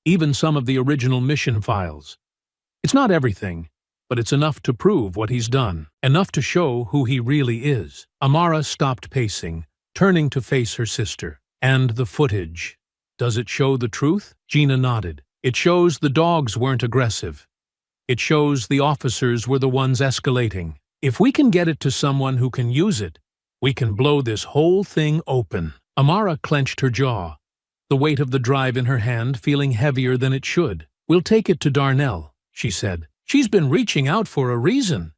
even some of the original mission files. It's not everything, but it's enough to prove what he's done, enough to show who he really is. Amara stopped pacing, turning to face her sister. And the footage. Does it show the truth? Gina nodded. It shows the dogs weren't aggressive. It shows the officers were the ones escalating. If we can get it to someone who can use it, we can blow this whole thing open. Amara clenched her jaw, the weight of the drive in her hand feeling heavier than it should. We'll take it to Darnell, she said. She's been reaching out for a reason.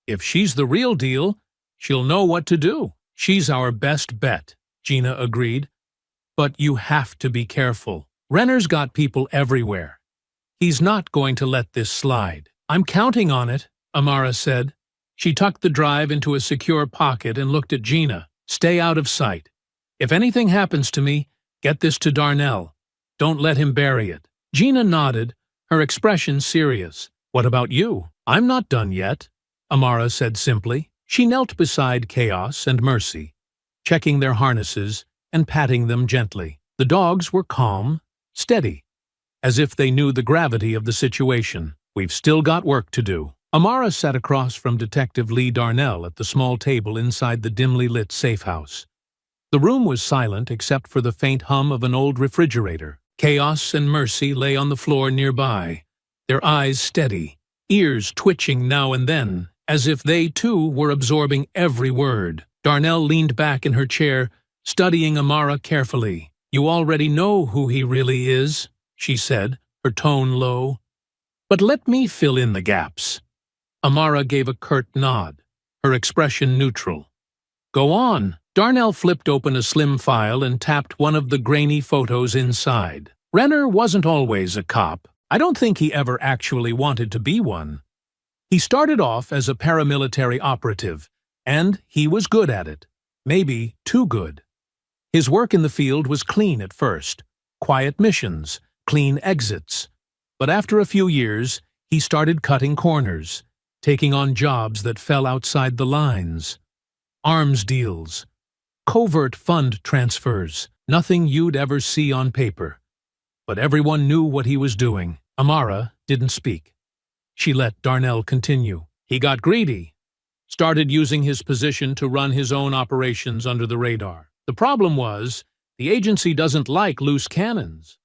If she's the real deal, she'll know what to do. She's our best bet, Gina agreed. But you have to be careful. Renner's got people everywhere. He's not going to let this slide. I'm counting on it, Amara said. She tucked the drive into a secure pocket and looked at Gina. Stay out of sight. If anything happens to me, get this to Darnell. Don't let him bury it. Gina nodded, her expression serious. What about you? I'm not done yet, Amara said simply. She knelt beside Chaos and Mercy, checking their harnesses and patting them gently. The dogs were calm, steady, as if they knew the gravity of the situation. We've still got work to do. Amara sat across from Detective Lee Darnell at the small table inside the dimly lit safe house. The room was silent except for the faint hum of an old refrigerator. Chaos and Mercy lay on the floor nearby, their eyes steady, ears twitching now and then, as if they too were absorbing every word. Darnell leaned back in her chair, studying Amara carefully. You already know who he really is, she said, her tone low. But let me fill in the gaps. Amara gave a curt nod, her expression neutral. Go on. Darnell flipped open a slim file and tapped one of the grainy photos inside. Renner wasn't always a cop. I don't think he ever actually wanted to be one. He started off as a paramilitary operative, and he was good at it. Maybe too good. His work in the field was clean at first, quiet missions, clean exits. But after a few years, He started cutting corners, taking on jobs that fell outside the lines. Arms deals, covert fund transfers, nothing you'd ever see on paper. But everyone knew what he was doing. Amara didn't speak. She let Darnell continue. He got greedy, started using his position to run his own operations under the radar. The problem was, the agency doesn't like loose cannons.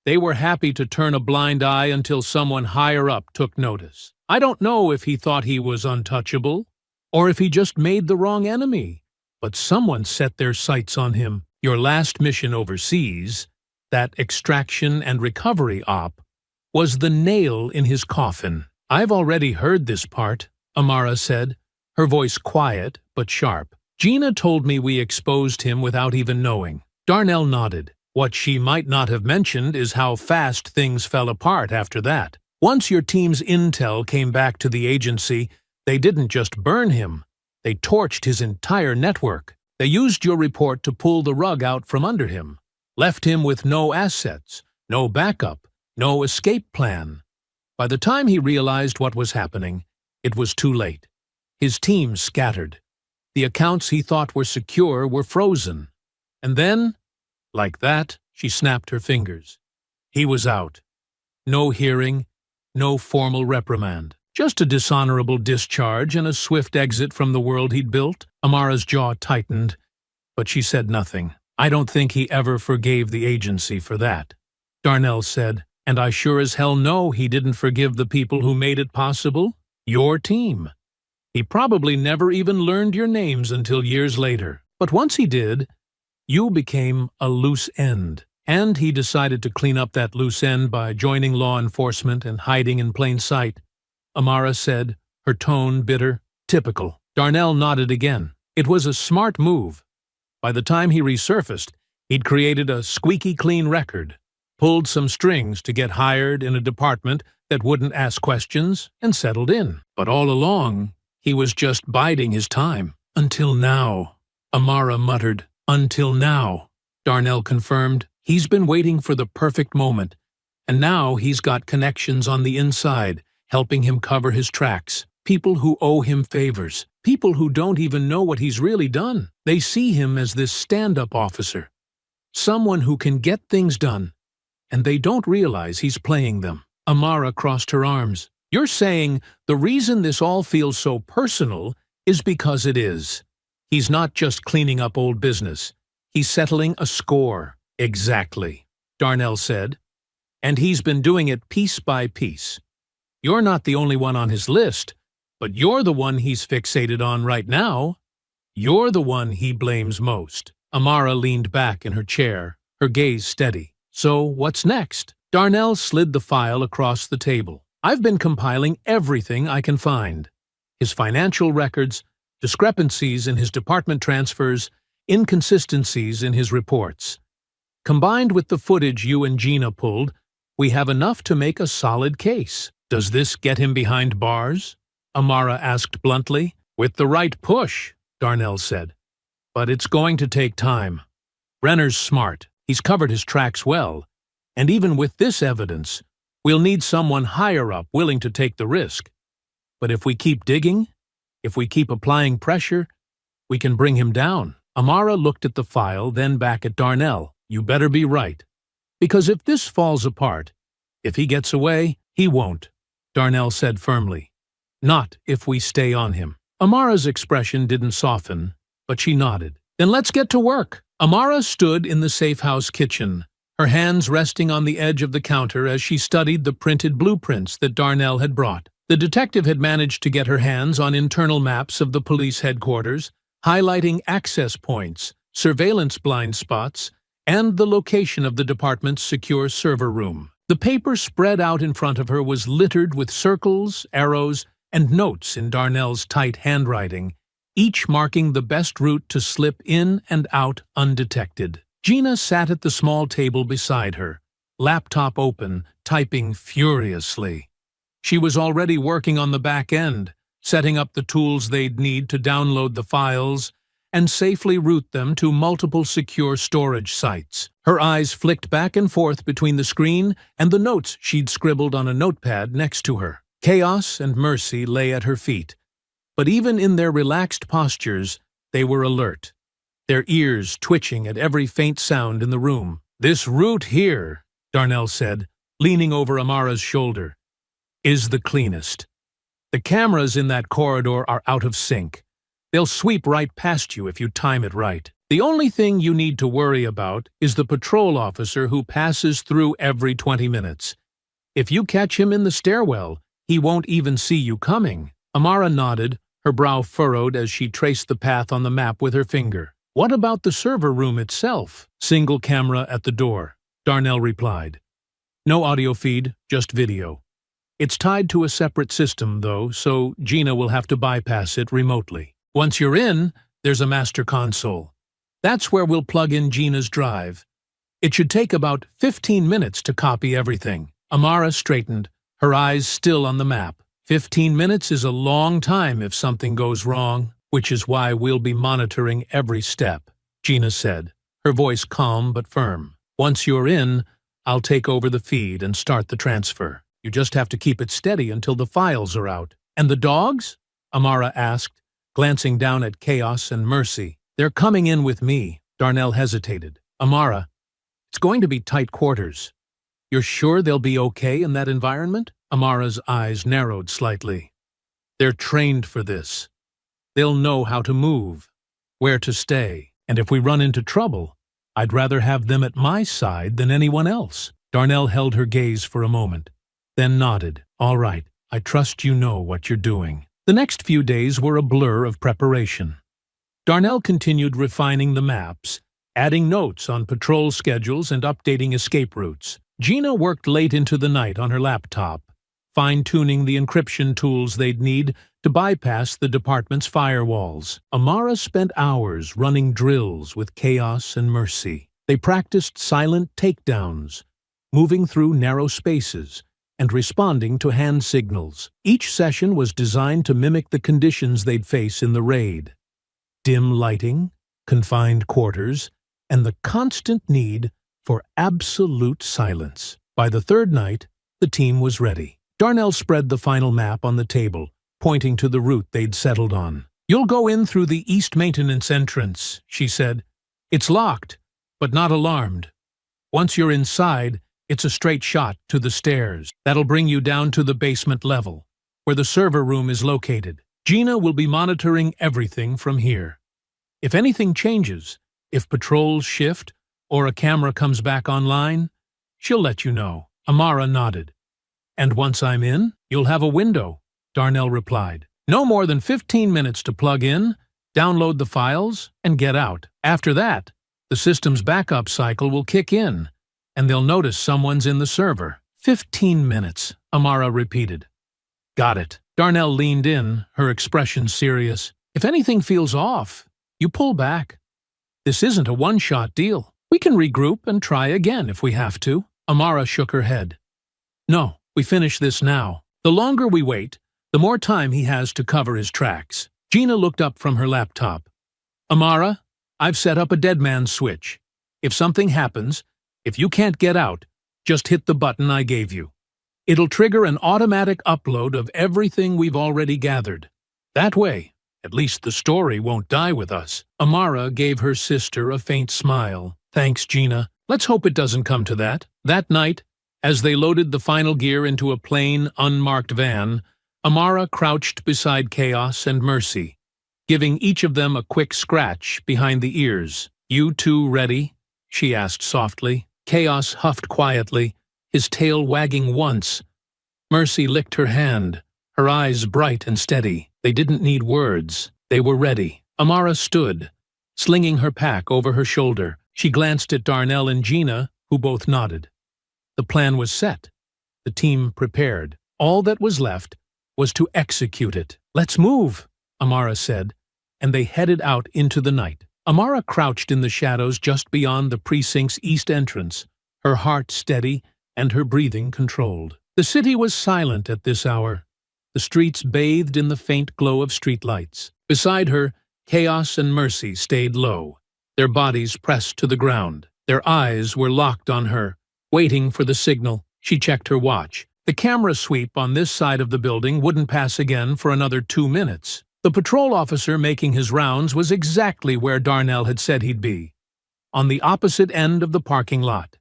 They were happy to turn a blind eye until someone higher up took notice. I don't know if he thought he was untouchable, or if he just made the wrong enemy, but someone set their sights on him. Your last mission overseas, that extraction and recovery op, was the nail in his coffin. I've already heard this part, Amara said, her voice quiet but sharp. Gina told me we exposed him without even knowing. Darnell nodded. What she might not have mentioned is how fast things fell apart after that. Once your team's intel came back to the agency, they didn't just burn him. They torched his entire network. They used your report to pull the rug out from under him, left him with no assets, no backup, no escape plan. By the time he realized what was happening, it was too late. His team scattered. The accounts he thought were secure were frozen. And then, like that, she snapped her fingers. He was out. No hearing, no formal reprimand. Just a dishonorable discharge and a swift exit from the world he'd built. Amara's jaw tightened, but she said nothing. I don't think he ever forgave the agency for that. Darnell said, and I sure as hell know he didn't forgive the people who made it possible. Your team. He probably never even learned your names until years later. But once he did, you became a loose end. And he decided to clean up that loose end by joining law enforcement and hiding in plain sight. Amara said, her tone bitter. Typical. Darnell nodded again. It was a smart move. By the time he resurfaced, he'd created a squeaky clean record, pulled some strings to get hired in a department that wouldn't ask questions, and settled in. But all along, he was just biding his time. Until now, Amara muttered. Until now, Darnell confirmed. He's been waiting for the perfect moment, and now he's got connections on the inside, helping him cover his tracks. People who owe him favors. People who don't even know what he's really done. They see him as this stand-up officer. Someone who can get things done, and they don't realize he's playing them. Amara crossed her arms. You're saying the reason this all feels so personal is because it is. He's not just cleaning up old business. He's settling a score. Exactly, Darnell said. And he's been doing it piece by piece. You're not the only one on his list, but you're the one he's fixated on right now. You're the one he blames most. Amara leaned back in her chair, her gaze steady. So what's next? Darnell slid the file across the table. I've been compiling everything I can find. His financial records, discrepancies in his department transfers, inconsistencies in his reports. Combined with the footage you and Gina pulled, we have enough to make a solid case. Does this get him behind bars? Amara asked bluntly. With the right push, Darnell said. But it's going to take time. Renner's smart. He's covered his tracks well. And even with this evidence, we'll need someone higher up willing to take the risk. But if we keep digging, if we keep applying pressure, we can bring him down. Amara looked at the file, then back at Darnell. You better be right. Because if this falls apart, if he gets away, he won't, Darnell said firmly. Not if we stay on him. Amara's expression didn't soften, but she nodded. Then let's get to work. Amara stood in the safe house kitchen, her hands resting on the edge of the counter as she studied the printed blueprints that Darnell had brought. The detective had managed to get her hands on internal maps of the police headquarters, highlighting access points, surveillance blind spots, and the location of the department's secure server room. The paper spread out in front of her was littered with circles, arrows, and notes in Darnell's tight handwriting, each marking the best route to slip in and out undetected. Gina sat at the small table beside her, laptop open, typing furiously. She was already working on the back end, setting up the tools they'd need to download the files and safely route them to multiple secure storage sites. Her eyes flicked back and forth between the screen and the notes she'd scribbled on a notepad next to her. Chaos and Mercy lay at her feet, but even in their relaxed postures, they were alert, their ears twitching at every faint sound in the room. "This route here," Darnell said, leaning over Amara's shoulder, "is the cleanest. The cameras in that corridor are out of sync. They'll sweep right past you if you time it right. The only thing you need to worry about is the patrol officer who passes through every 20 minutes. If you catch him in the stairwell, he won't even see you coming." Amara nodded, her brow furrowed as she traced the path on the map with her finger. "What about the server room itself?" "Single camera at the door," Darnell replied. "No audio feed, just video. It's tied to a separate system, though, so Gina will have to bypass it remotely. Once you're in, there's a master console. That's where we'll plug in Gina's drive. It should take about 15 minutes to copy everything." Amara straightened, her eyes still on the map. 15 minutes is a long time if something goes wrong, which is why we'll be monitoring every step, Gina said, her voice calm but firm. "Once you're in, I'll take over the feed and start the transfer. You just have to keep it steady until the files are out." "And the dogs?" Amara asked, glancing down at Chaos and Mercy. "They're coming in with me." Darnell hesitated. "Amara, it's going to be tight quarters. You're sure they'll be okay in that environment?" Amara's eyes narrowed slightly. "They're trained for this. They'll know how to move, where to stay, and if we run into trouble, I'd rather have them at my side than anyone else." Darnell held her gaze for a moment, then nodded. "All right, I trust you know what you're doing." The next few days were a blur of preparation. Darnell continued refining the maps, adding notes on patrol schedules and updating escape routes. Gina worked late into the night on her laptop, fine-tuning the encryption tools they'd need to bypass the department's firewalls. Amara spent hours running drills with Chaos and Mercy. They practiced silent takedowns, moving through narrow spaces, and responding to hand signals. Each session was designed to mimic the conditions they'd face in the raid. Dim lighting, confined quarters, and the constant need for absolute silence. By the third night, the team was ready. Darnell spread the final map on the table, pointing to the route they'd settled on. "You'll go in through the east maintenance entrance," she said. "It's locked, but not alarmed. Once you're inside, it's a straight shot to the stairs. That'll bring you down to the basement level, where the server room is located. Gina will be monitoring everything from here. If anything changes, if patrols shift, or a camera comes back online, she'll let you know." Amara nodded. "And once I'm in, you'll have a window," Darnell replied. "No more than 15 minutes to plug in, download the files, and get out. After that, the system's backup cycle will kick in, and they'll notice someone's in the server." 15 minutes, Amara repeated. "Got it." Darnell leaned in, her expression serious. "If anything feels off, you pull back. This isn't a one-shot deal. We can regroup and try again if we have to." Amara shook her head. "No, we finish this now. The longer we wait, the more time he has to cover his tracks." Gina looked up from her laptop. "Amara, I've set up a dead man's switch. If something happens, if you can't get out, just hit the button I gave you. It'll trigger an automatic upload of everything we've already gathered. That way, at least the story won't die with us." Amara gave her sister a faint smile. "Thanks, Gina. Let's hope it doesn't come to that." That night, as they loaded the final gear into a plain, unmarked van, Amara crouched beside Chaos and Mercy, giving each of them a quick scratch behind the ears. "You two ready?" she asked softly. Chaos huffed quietly, his tail wagging once. Mercy licked her hand, her eyes bright and steady. They didn't need words. They were ready. Amara stood, slinging her pack over her shoulder. She glanced at Darnell and Gina, who both nodded. The plan was set. The team prepared. All that was left was to execute it. "Let's move," Amara said, and they headed out into the night. Amara crouched in the shadows just beyond the precinct's east entrance, her heart steady and her breathing controlled. The city was silent at this hour, the streets bathed in the faint glow of streetlights. Beside her, Chaos and Mercy stayed low, their bodies pressed to the ground. Their eyes were locked on her, waiting for the signal. She checked her watch. The camera sweep on this side of the building wouldn't pass again for another 2 minutes. The patrol officer making his rounds was exactly where Darnell had said he'd be, on the opposite end of the parking lot.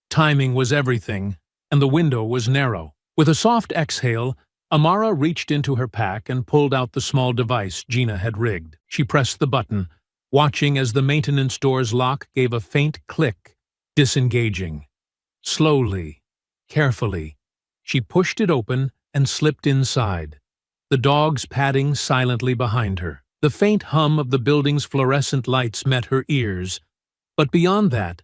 Timing was everything, and the window was narrow. With a soft exhale, Amara reached into her pack and pulled out the small device Gina had rigged. She pressed the button, watching as the maintenance door's lock gave a faint click, disengaging. Slowly, carefully, she pushed it open and slipped inside, the dogs padding silently behind her. The faint hum of the building's fluorescent lights met her ears, but beyond that,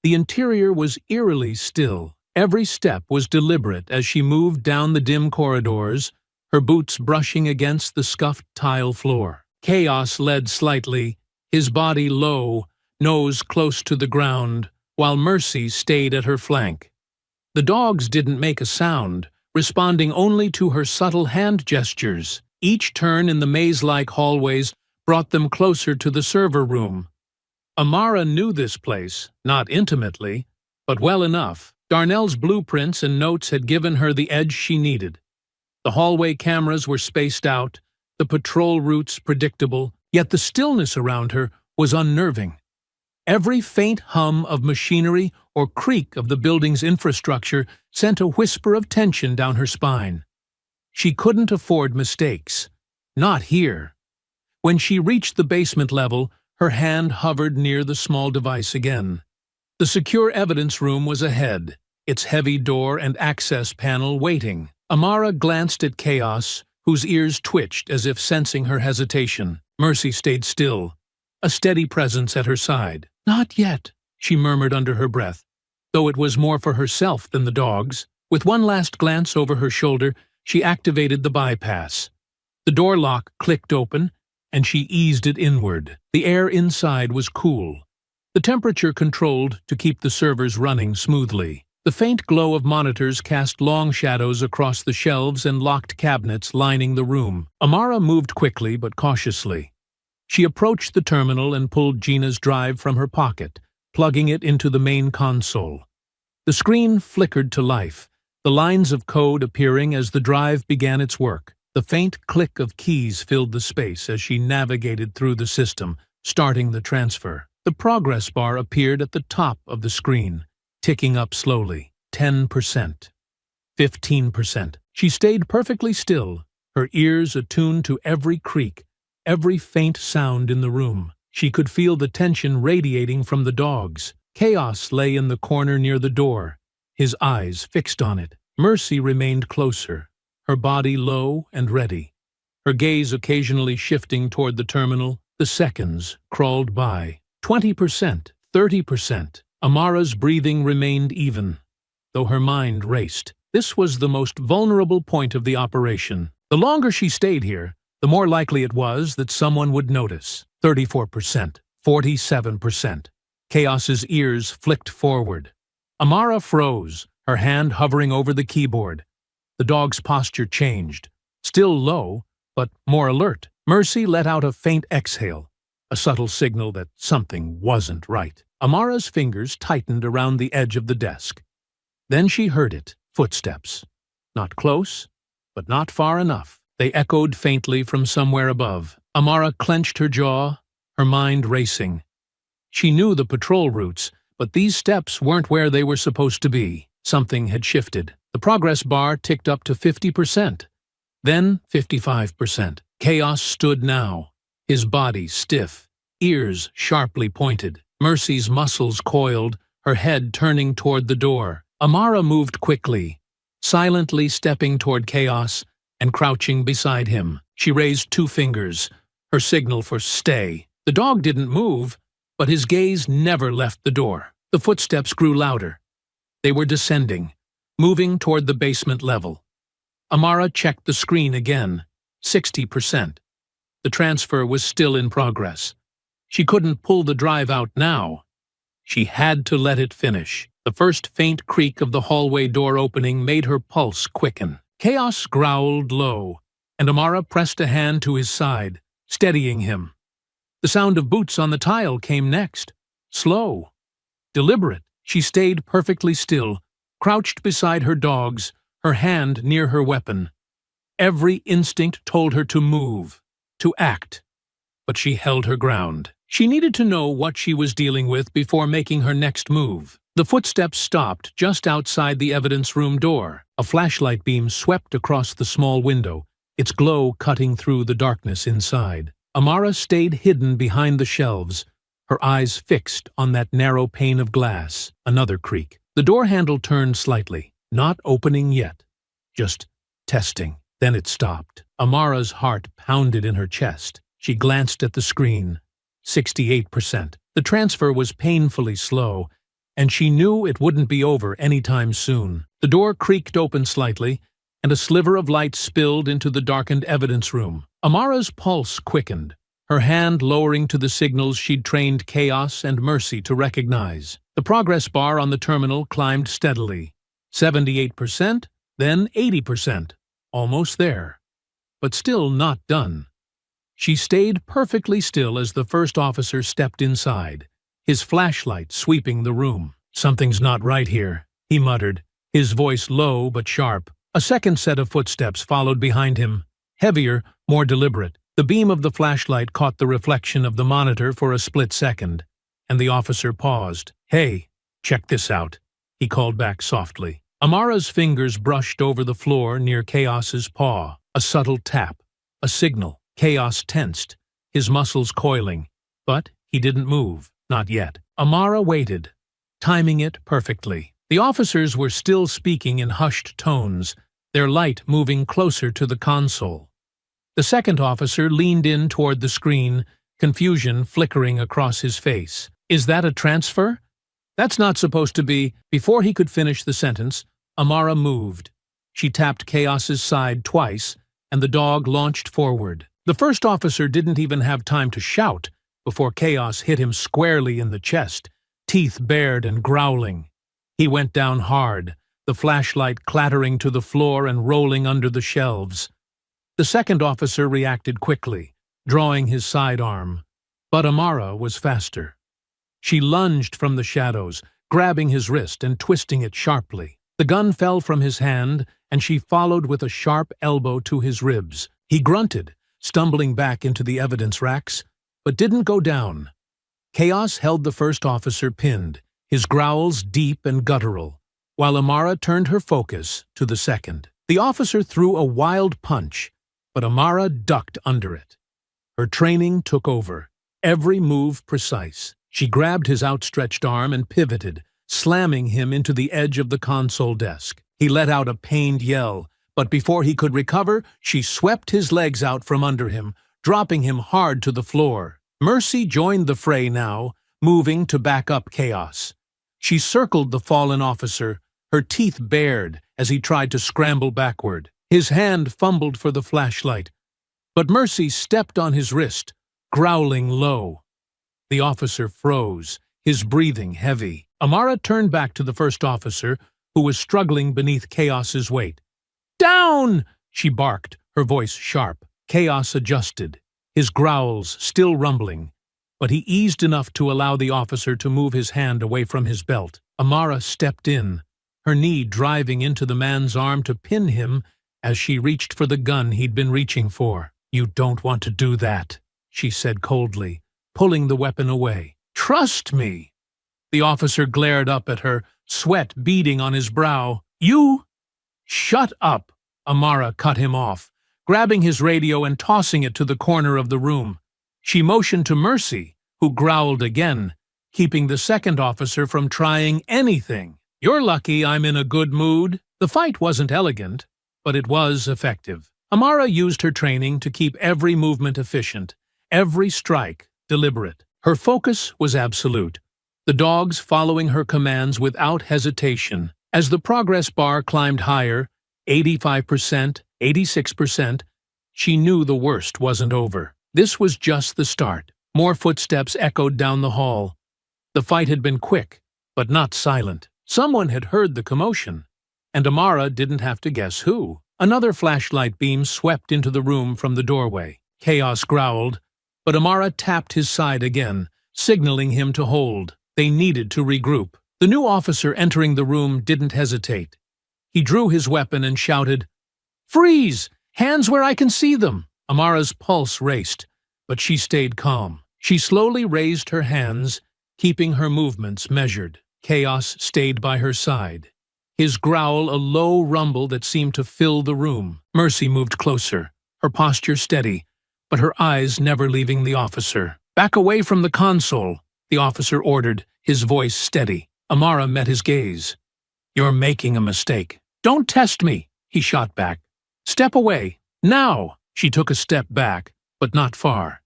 the interior was eerily still. Every step was deliberate as she moved down the dim corridors, her boots brushing against the scuffed tile floor. Chaos led slightly, his body low, nose close to the ground, while Mercy stayed at her flank. The dogs didn't make a sound, responding only to her subtle hand gestures. Each turn in the maze-like hallways brought them closer to the server room. Amara knew this place, not intimately, but well enough. Darnell's blueprints and notes had given her the edge she needed. The hallway cameras were spaced out, the patrol routes predictable, yet the stillness around her was unnerving. Every faint hum of machinery or creak of the building's infrastructure sent a whisper of tension down her spine. She couldn't afford mistakes. Not here. When she reached the basement level, her hand hovered near the small device again. The secure evidence room was ahead, its heavy door and access panel waiting. Amara glanced at Chaos, whose ears twitched as if sensing her hesitation. Mercy stayed still, a steady presence at her side. "Not yet," she murmured under her breath, though it was more for herself than the dogs. With one last glance over her shoulder, she activated the bypass. The door lock clicked open, and she eased it inward. The air inside was cool, the temperature controlled to keep the servers running smoothly. The faint glow of monitors cast long shadows across the shelves and locked cabinets lining the room. Amara moved quickly but cautiously. She approached the terminal and pulled Gina's drive from her pocket, plugging it into the main console. The screen flickered to life, the lines of code appearing as the drive began its work. The faint click of keys filled the space as she navigated through the system, starting the transfer. The progress bar appeared at the top of the screen, ticking up slowly. 10%. 15%. She stayed perfectly still, her ears attuned to every creak, every faint sound in the room. She could feel the tension radiating from the dogs. Chaos lay in the corner near the door, his eyes fixed on it. Mercy remained closer, her body low and ready, her gaze occasionally shifting toward the terminal. The seconds crawled by. 20%, 30%. Amara's breathing remained even, though her mind raced. This was the most vulnerable point of the operation. The longer she stayed here, the more likely it was that someone would notice. 34%, 47%. Chaos's ears flicked forward. Amara froze, her hand hovering over the keyboard. The dog's posture changed, still low, but more alert. Mercy let out a faint exhale, a subtle signal that something wasn't right. Amara's fingers tightened around the edge of the desk. Then she heard it, footsteps. Not close, but not far enough. They echoed faintly from somewhere above. Amara clenched her jaw, her mind racing. She knew the patrol routes, but these steps weren't where they were supposed to be. Something had shifted. The progress bar ticked up to 50%, then 55%. Chaos stood now, his body stiff, ears sharply pointed. Mercy's muscles coiled, her head turning toward the door. Amara moved quickly, silently stepping toward Chaos and crouching beside him. She raised 2 fingers, her signal for stay. The dog didn't move, but his gaze never left the door. The footsteps grew louder. They were descending, moving toward the basement level. Amara checked the screen again. 60%. The transfer was still in progress. She couldn't pull the drive out now. She had to let it finish. The first faint creak of the hallway door opening made her pulse quicken. Chaos growled low, and Amara pressed a hand to his side, steadying him. The sound of boots on the tile came next. Slow, deliberate. She stayed perfectly still, crouched beside her dogs, her hand near her weapon. Every instinct told her to move, to act. But she held her ground. She needed to know what she was dealing with before making her next move. The footsteps stopped just outside the evidence room door. A flashlight beam swept across the small window, its glow cutting through the darkness inside. Amara stayed hidden behind the shelves, her eyes fixed on that narrow pane of glass. Another creak. The door handle turned slightly, not opening yet, just testing. Then it stopped. Amara's heart pounded in her chest. She glanced at the screen. 68%. The transfer was painfully slow, and she knew it wouldn't be over anytime soon. The door creaked open slightly, and a sliver of light spilled into the darkened evidence room. Amara's pulse quickened, her hand lowering to the signals she'd trained Chaos and Mercy to recognize. The progress bar on the terminal climbed steadily. 78%, then 80%. Almost there. But still not done. She stayed perfectly still as the first officer stepped inside, his flashlight sweeping the room. "Something's not right here," he muttered, his voice low but sharp. A second set of footsteps followed behind him, heavier, more deliberate. The beam of the flashlight caught the reflection of the monitor for a split second, and the officer paused. "Hey, check this out," he called back softly. Amara's fingers brushed over the floor near Chaos's paw. A subtle tap, a signal. Chaos tensed, his muscles coiling. But he didn't move, not yet. Amara waited, timing it perfectly. The officers were still speaking in hushed tones, their light moving closer to the console. The second officer leaned in toward the screen, confusion flickering across his face. "Is that a transfer? That's not supposed to be—" Before he could finish the sentence, Amara moved. She tapped Chaos's side twice, and the dog launched forward. The first officer didn't even have time to shout before Chaos hit him squarely in the chest, teeth bared and growling. He went down hard, the flashlight clattering to the floor and rolling under the shelves. The second officer reacted quickly, drawing his sidearm. But Amara was faster. She lunged from the shadows, grabbing his wrist and twisting it sharply. The gun fell from his hand, and she followed with a sharp elbow to his ribs. He grunted, stumbling back into the evidence racks, but didn't go down. Chaos held the first officer pinned, his growls deep and guttural, while Amara turned her focus to the second. The officer threw a wild punch, but Amara ducked under it. Her training took over, every move precise. She grabbed his outstretched arm and pivoted, slamming him into the edge of the console desk. He let out a pained yell, but before he could recover, she swept his legs out from under him, dropping him hard to the floor. Mercy joined the fray now, moving to back up Chaos. She circled the fallen officer, her teeth bared as he tried to scramble backward. His hand fumbled for the flashlight, but Mercy stepped on his wrist, growling low. The officer froze, his breathing heavy. Amara turned back to the first officer, who was struggling beneath Chaos's weight. "Down!" she barked, her voice sharp. Chaos adjusted, his growls still rumbling, but he eased enough to allow the officer to move his hand away from his belt. Amara stepped in, her knee driving into the man's arm to pin him as she reached for the gun he'd been reaching for. "You don't want to do that," she said coldly, pulling the weapon away. "Trust me." The officer glared up at her, sweat beading on his brow. "You—" "Shut up," Amara cut him off, grabbing his radio and tossing it to the corner of the room. She motioned to Mercy, who growled again, keeping the second officer from trying anything. "You're lucky I'm in a good mood." The fight wasn't elegant, but it was effective. Amara used her training to keep every movement efficient, every strike deliberate. Her focus was absolute, the dogs following her commands without hesitation. As the progress bar climbed higher, 85%, 86%, she knew the worst wasn't over. This was just the start. More footsteps echoed down the hall. The fight had been quick, but not silent. Someone had heard the commotion, and Amara didn't have to guess who. Another flashlight beam swept into the room from the doorway. Chaos growled, but Amara tapped his side again, signaling him to hold. They needed to regroup. The new officer entering the room didn't hesitate. He drew his weapon and shouted, "Freeze! Hands where I can see them!" Amara's pulse raced, but she stayed calm. She slowly raised her hands, keeping her movements measured. Chaos stayed by her side, his growl a low rumble that seemed to fill the room. Mercy moved closer, her posture steady, but her eyes never leaving the officer. "Back away from the console," the officer ordered, his voice steady. Amara met his gaze. "You're making a mistake." "Don't test me," he shot back. "Step away, now." She took a step back, but not far.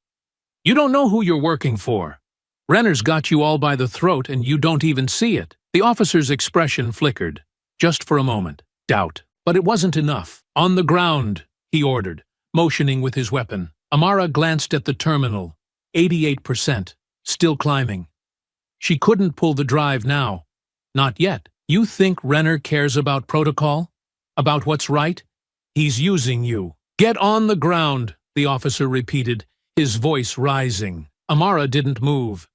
"You don't know who you're working for. Renner's got you all by the throat and you don't even see it." The officer's expression flickered, just for a moment. Doubt. But it wasn't enough. "On the ground," he ordered, motioning with his weapon. Amara glanced at the terminal. 88%. Still climbing. She couldn't pull the drive now. Not yet. "You think Renner cares about protocol? About what's right? He's using you." "Get on the ground," the officer repeated, his voice rising. Amara didn't move.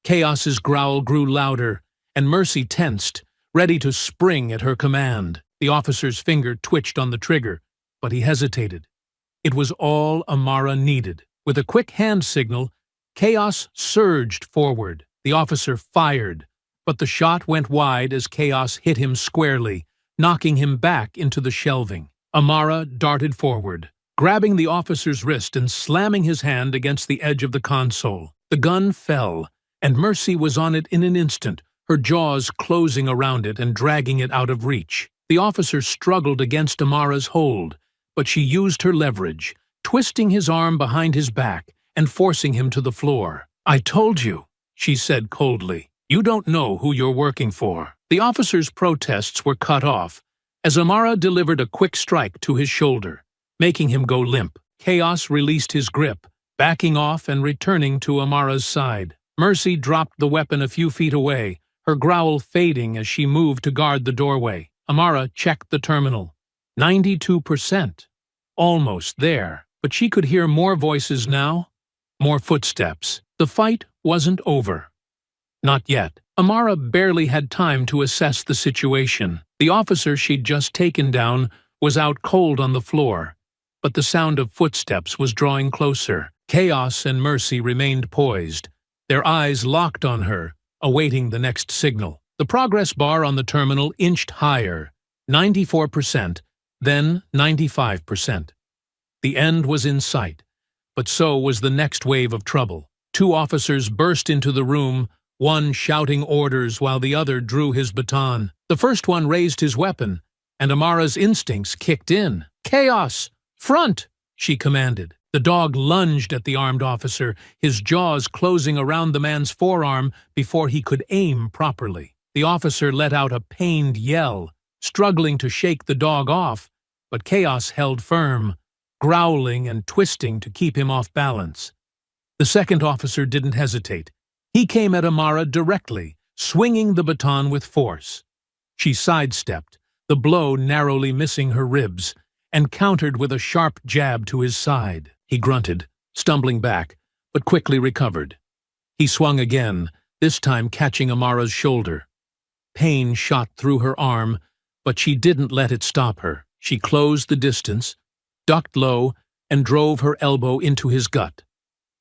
Chaos's growl grew louder, and Mercy tensed, ready to spring at her command. The officer's finger twitched on the trigger, but he hesitated. It was all Amara needed. With a quick hand signal, Chaos surged forward. The officer fired, but the shot went wide as Chaos hit him squarely, knocking him back into the shelving. Amara darted forward, grabbing the officer's wrist and slamming his hand against the edge of the console. The gun fell, and Mercy was on it in an instant, her jaws closing around it and dragging it out of reach. The officer struggled against Amara's hold, but she used her leverage, twisting his arm behind his back and forcing him to the floor. "I told you," she said coldly. "You don't know who you're working for." The officer's protests were cut off as Amara delivered a quick strike to his shoulder, making him go limp. Chaos released his grip, backing off and returning to Amara's side. Mercy dropped the weapon a few feet away, her growl fading as she moved to guard the doorway. Amara checked the terminal. 92%. Almost there. But she could hear more voices now, more footsteps. The fight wasn't over. Not yet. Amara barely had time to assess the situation. The officer she'd just taken down was out cold on the floor, but the sound of footsteps was drawing closer. Chaos and Mercy remained poised, their eyes locked on her, awaiting the next signal. The progress bar on the terminal inched higher, 94%, then 95%. The end was in sight, but so was the next wave of trouble. Two officers burst into the room, one shouting orders while the other drew his baton. The first one raised his weapon, and Amara's instincts kicked in. "Chaos! Front!" she commanded. The dog lunged at the armed officer, his jaws closing around the man's forearm before he could aim properly. The officer let out a pained yell, struggling to shake the dog off, but Chaos held firm, growling and twisting to keep him off balance. The second officer didn't hesitate. He came at Amara directly, swinging the baton with force. She sidestepped, the blow narrowly missing her ribs, and countered with a sharp jab to his side. He grunted, stumbling back, but quickly recovered. He swung again, this time catching Amara's shoulder. Pain shot through her arm, but she didn't let it stop her. She closed the distance, ducked low, and drove her elbow into his gut,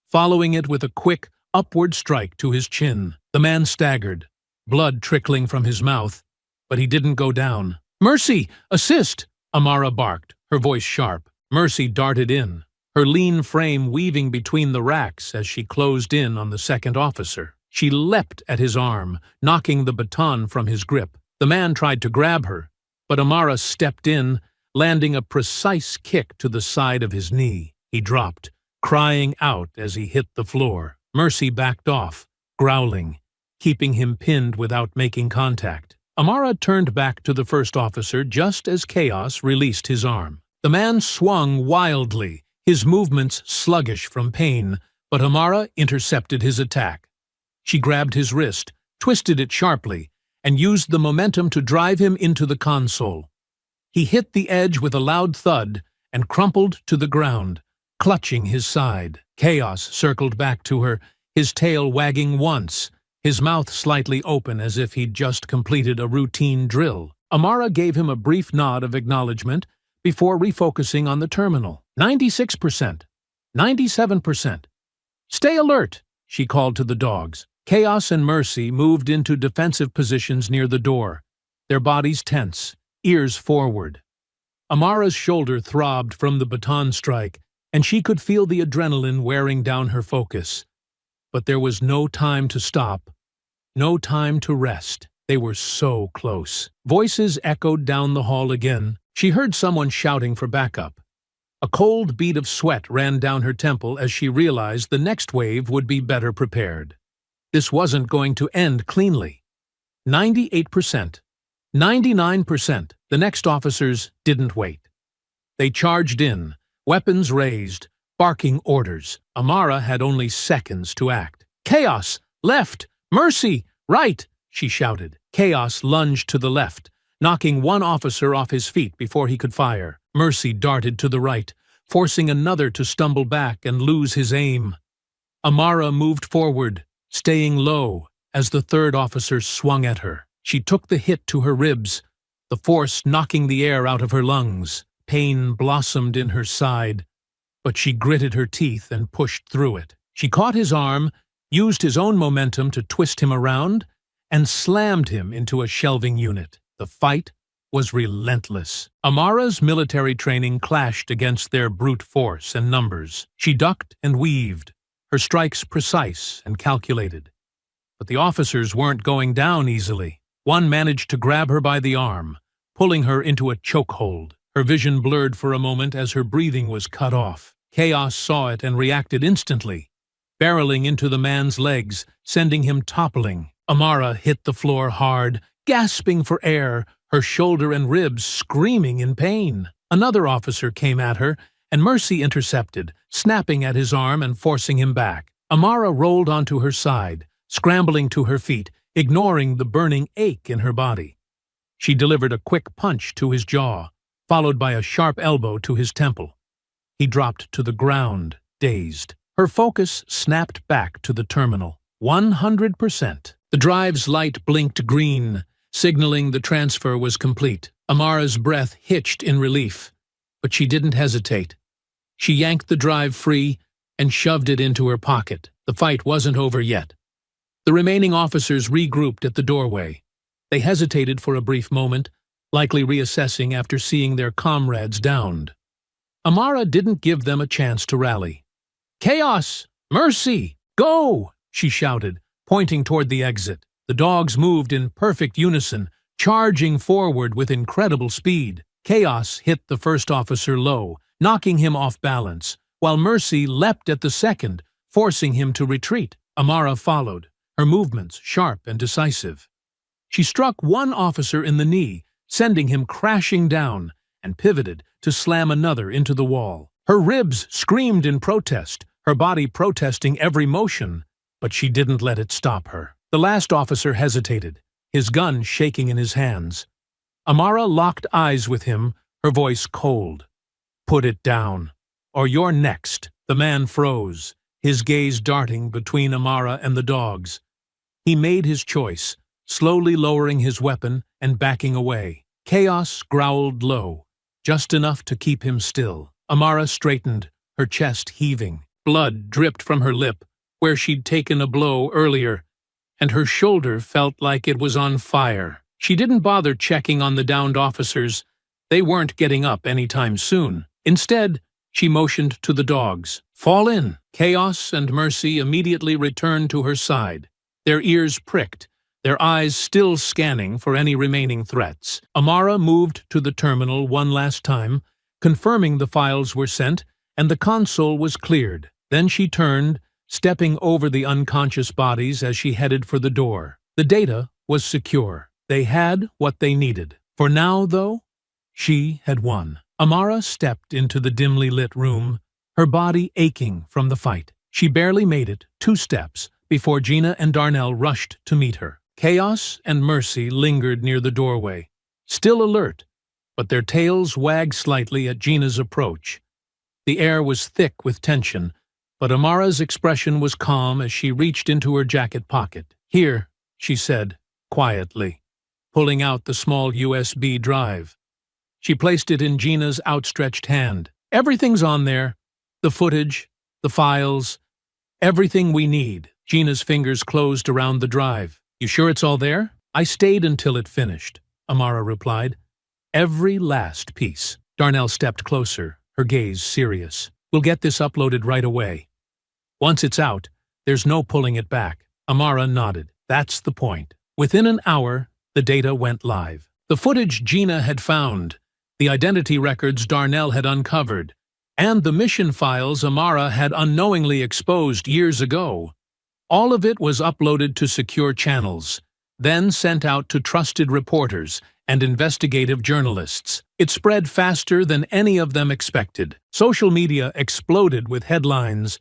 following it with a quick, upward strike to his chin. The man staggered, blood trickling from his mouth, but he didn't go down. "Mercy! Assist!" Amara barked, her voice sharp. Mercy darted in, her lean frame weaving between the racks as she closed in on the second officer. She leapt at his arm, knocking the baton from his grip. The man tried to grab her, but Amara stepped in, landing a precise kick to the side of his knee. He dropped, crying out as he hit the floor. Mercy backed off, growling, keeping him pinned without making contact. Amara turned back to the first officer just as Chaos released his arm. The man swung wildly, his movements sluggish from pain, but Amara intercepted his attack. She grabbed his wrist, twisted it sharply, and used the momentum to drive him into the console. He hit the edge with a loud thud and crumpled to the ground, clutching his side. Chaos circled back to her, his tail wagging once, his mouth slightly open as if he'd just completed a routine drill. Amara gave him a brief nod of acknowledgement before refocusing on the terminal. 96%. 97%. Stay alert, she called to the dogs. Chaos and Mercy moved into defensive positions near the door, their bodies tense, ears forward. Amara's shoulder throbbed from the baton strike, and she could feel the adrenaline wearing down her focus. But there was no time to stop, no time to rest. They were so close. Voices echoed down the hall again. She heard someone shouting for backup. A cold bead of sweat ran down her temple as she realized the next wave would be better prepared. This wasn't going to end cleanly. 98%. 99%. The next officers didn't wait. They charged in, weapons raised, barking orders. Amara had only seconds to act. Chaos! Left! Mercy! Right! She shouted. Chaos lunged to the left, knocking one officer off his feet before he could fire. Mercy darted to the right, forcing another to stumble back and lose his aim. Amara moved forward, staying low as the third officer swung at her. She took the hit to her ribs, the force knocking the air out of her lungs. Pain blossomed in her side, but she gritted her teeth and pushed through it. She caught his arm, used his own momentum to twist him around, and slammed him into a shelving unit. The fight was relentless. Amara's military training clashed against their brute force and numbers. She ducked and weaved, her strikes precise and calculated. But the officers weren't going down easily. One managed to grab her by the arm, pulling her into a chokehold. Her vision blurred for a moment as her breathing was cut off. Chaos saw it and reacted instantly, barreling into the man's legs, sending him toppling. Amara hit the floor hard, gasping for air, her shoulder and ribs screaming in pain. Another officer came at her, and Mercy intercepted, snapping at his arm and forcing him back. Amara rolled onto her side, scrambling to her feet, ignoring the burning ache in her body. She delivered a quick punch to his jaw, followed by a sharp elbow to his temple. He dropped to the ground, dazed. Her focus snapped back to the terminal. 100%. The drive's light blinked green, signaling the transfer was complete. Amara's breath hitched in relief, but she didn't hesitate. She yanked the drive free and shoved it into her pocket. The fight wasn't over yet. The remaining officers regrouped at the doorway. They hesitated for a brief moment, likely reassessing after seeing their comrades downed. Amara didn't give them a chance to rally. Chaos! Mercy! Go! She shouted, pointing toward the exit. The dogs moved in perfect unison, charging forward with incredible speed. Chaos hit the first officer low, knocking him off balance, while Mercy leapt at the second, forcing him to retreat. Amara followed, her movements sharp and decisive. She struck one officer in the knee, sending him crashing down, and pivoted to slam another into the wall. Her ribs screamed in protest, her body protesting every motion, but she didn't let it stop her. The last officer hesitated, his gun shaking in his hands. Amara locked eyes with him, her voice cold. Put it down, or you're next. The man froze, his gaze darting between Amara and the dogs. He made his choice, slowly lowering his weapon and backing away. Chaos growled low, just enough to keep him still. Amara straightened, her chest heaving. Blood dripped from her lip, where she'd taken a blow earlier, and her shoulder felt like it was on fire. She didn't bother checking on the downed officers. They weren't getting up anytime soon. Instead, she motioned to the dogs. Fall in. Chaos and Mercy immediately returned to her side, their ears pricked, their eyes still scanning for any remaining threats. Amara moved to the terminal one last time, confirming the files were sent and the console was cleared. Then she turned, stepping over the unconscious bodies as she headed for the door. The data was secure. They had what they needed. For now, though, she had won. Amara stepped into the dimly lit room, her body aching from the fight. She barely made it 2 steps before Gina and Darnell rushed to meet her. Chaos and Mercy lingered near the doorway, still alert, but their tails wagged slightly at Gina's approach. The air was thick with tension, but Amara's expression was calm as she reached into her jacket pocket. Here, she said, quietly. pulling out the small USB drive. She placed it in Gina's outstretched hand. Everything's on there. The footage, the files, everything we need. Gina's fingers closed around the drive. You sure it's all there? I stayed until it finished, Amara replied. Every last piece. Darnell stepped closer, her gaze serious. We'll get this uploaded right away. Once it's out, there's no pulling it back. Amara nodded. That's the point. Within an hour, the data went live. The footage Gina had found, the identity records Darnell had uncovered, and the mission files Amara had unknowingly exposed years ago. All of it was uploaded to secure channels, then sent out to trusted reporters and investigative journalists. It spread faster than any of them expected. Social media exploded with headlines,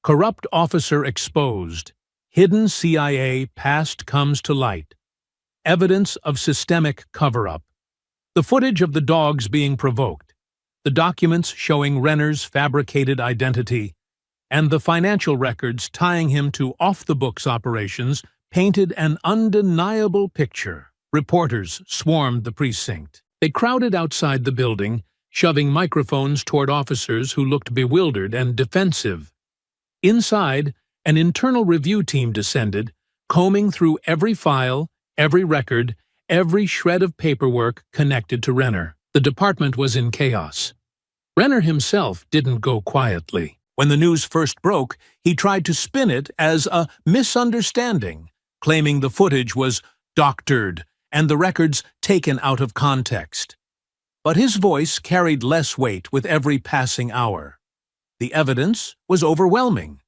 "Corrupt Officer Exposed," "Hidden CIA Past Comes to Light," "Evidence of Systemic Cover-Up." The footage of the dogs being provoked, the documents showing Renner's fabricated identity, and the financial records tying him to off-the-books operations painted an undeniable picture. Reporters swarmed the precinct. They crowded outside the building, shoving microphones toward officers who looked bewildered and defensive. Inside, an internal review team descended, combing through every file, every record, every shred of paperwork connected to Renner. The department was in chaos. Renner himself didn't go quietly. When the news first broke, he tried to spin it as a misunderstanding, claiming the footage was doctored and the records taken out of context. But his voice carried less weight with every passing hour. The evidence was overwhelming.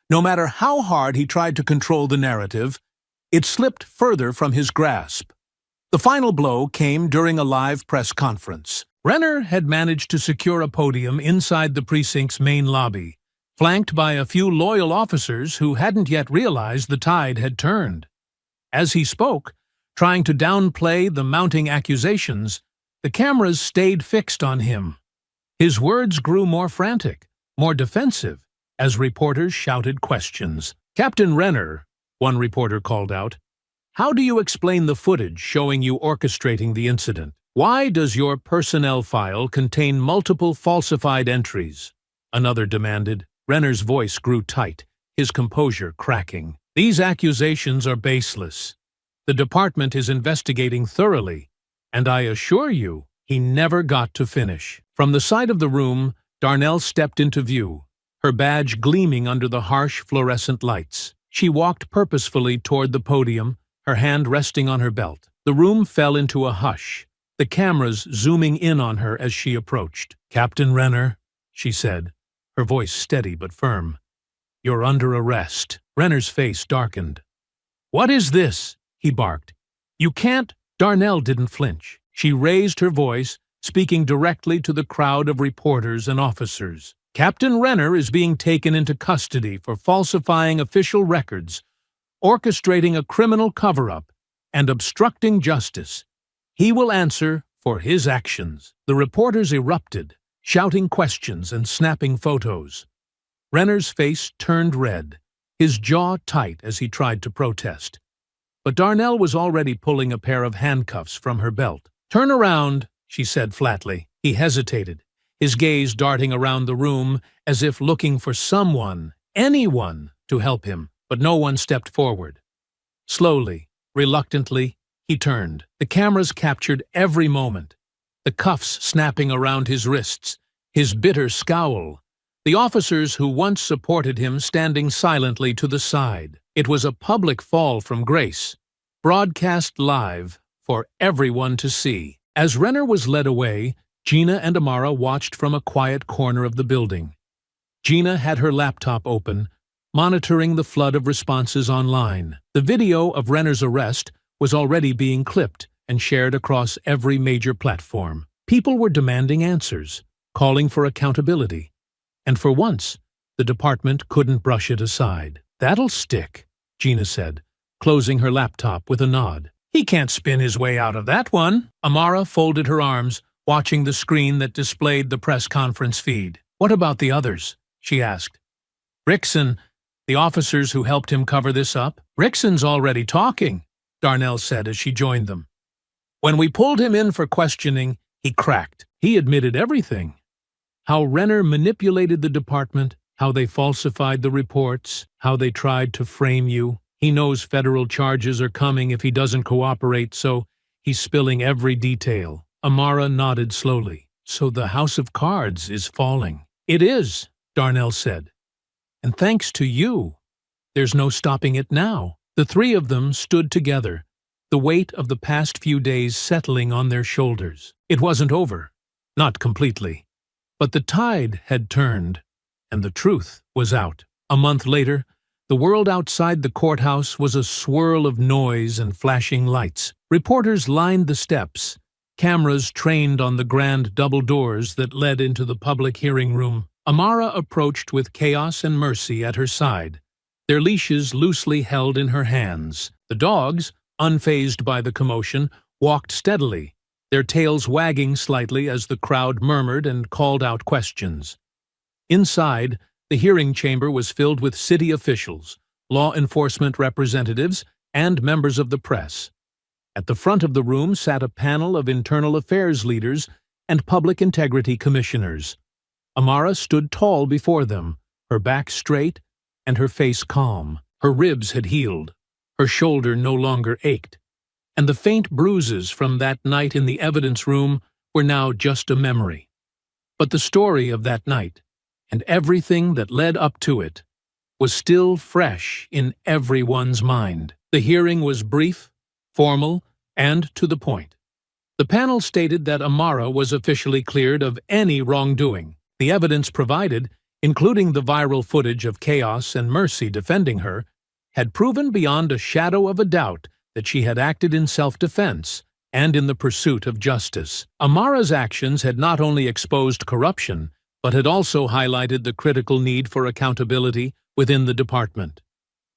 No matter how hard he tried to control the narrative, it slipped further from his grasp. The final blow came during a live press conference. Renner had managed to secure a podium inside the precinct's main lobby, flanked by a few loyal officers who hadn't yet realized the tide had turned. As he spoke, trying to downplay the mounting accusations, the cameras stayed fixed on him. His words grew more frantic, more defensive, as reporters shouted questions. "Captain Renner," one reporter called out, "how do you explain the footage showing you orchestrating the incident? Why does your personnel file contain multiple falsified entries?" Another demanded. Renner's voice grew tight, his composure cracking. "These accusations are baseless. The department is investigating thoroughly, and I assure you, he never got to finish." From the side of the room, Darnell stepped into view, her badge gleaming under the harsh fluorescent lights. She walked purposefully toward the podium, her hand resting on her belt. The room fell into a hush, the cameras zooming in on her as she approached. "Captain Renner," she said, her voice steady but firm, "you're under arrest." Renner's face darkened. "What is this?" he barked. "You can't—" Darnell didn't flinch. She raised her voice, speaking directly to the crowd of reporters and officers. "Captain Renner is being taken into custody for falsifying official records, orchestrating a criminal cover-up, and obstructing justice. He will answer for his actions." The reporters erupted, shouting questions and snapping photos. Renner's face turned red, his jaw tight as he tried to protest. But Darnell was already pulling a pair of handcuffs from her belt. "Turn around," she said flatly. He hesitated, his gaze darting around the room as if looking for someone, anyone, to help him. But no one stepped forward. Slowly, reluctantly, he turned. The cameras captured every moment, the cuffs snapping around his wrists, his bitter scowl, the officers who once supported him standing silently to the side. It was a public fall from grace, broadcast live for everyone to see. As Renner was led away, Gina and Amara watched from a quiet corner of the building. Gina had her laptop open, monitoring the flood of responses online. The video of Renner's arrest was already being clipped and shared across every major platform. People were demanding answers, calling for accountability. And for once, the department couldn't brush it aside. "That'll stick," Gina said, closing her laptop with a nod. "He can't spin his way out of that one." Amara folded her arms, watching the screen that displayed the press conference feed. "What about the others?" she asked. "Rickson, the officers who helped him cover this up?" "Rickson's already talking," Darnell said as she joined them. When we pulled him in for questioning, he cracked. He admitted everything. How Renner manipulated the department, how they falsified the reports, how they tried to frame you. He knows federal charges are coming if he doesn't cooperate, so he's spilling every detail. Amara nodded slowly. So the house of cards is falling. It is, Darnell said. And thanks to you. There's no stopping it now. The three of them stood together, the weight of the past few days settling on their shoulders. It wasn't over. Not completely. But the tide had turned, and the truth was out. A month later, the world outside the courthouse was a swirl of noise and flashing lights. Reporters lined the steps, cameras trained on the grand double doors that led into the public hearing room. Amara approached with Chaos and Mercy at her side, their leashes loosely held in her hands. The dogs, unfazed by the commotion, walked steadily, their tails wagging slightly as the crowd murmured and called out questions. Inside, the hearing chamber was filled with city officials, law enforcement representatives, and members of the press. At the front of the room sat a panel of internal affairs leaders and public integrity commissioners. Amara stood tall before them, her back straight and her face calm. Her ribs had healed, her shoulder no longer ached, and the faint bruises from that night in the evidence room were now just a memory. But the story of that night, and everything that led up to it, was still fresh in everyone's mind. The hearing was brief, formal, and to the point. The panel stated that Amara was officially cleared of any wrongdoing. The evidence provided, including the viral footage of Chaos and Mercy defending her, had proven beyond a shadow of a doubt that she had acted in self-defense and in the pursuit of justice. Amara's actions had not only exposed corruption, but had also highlighted the critical need for accountability within the department.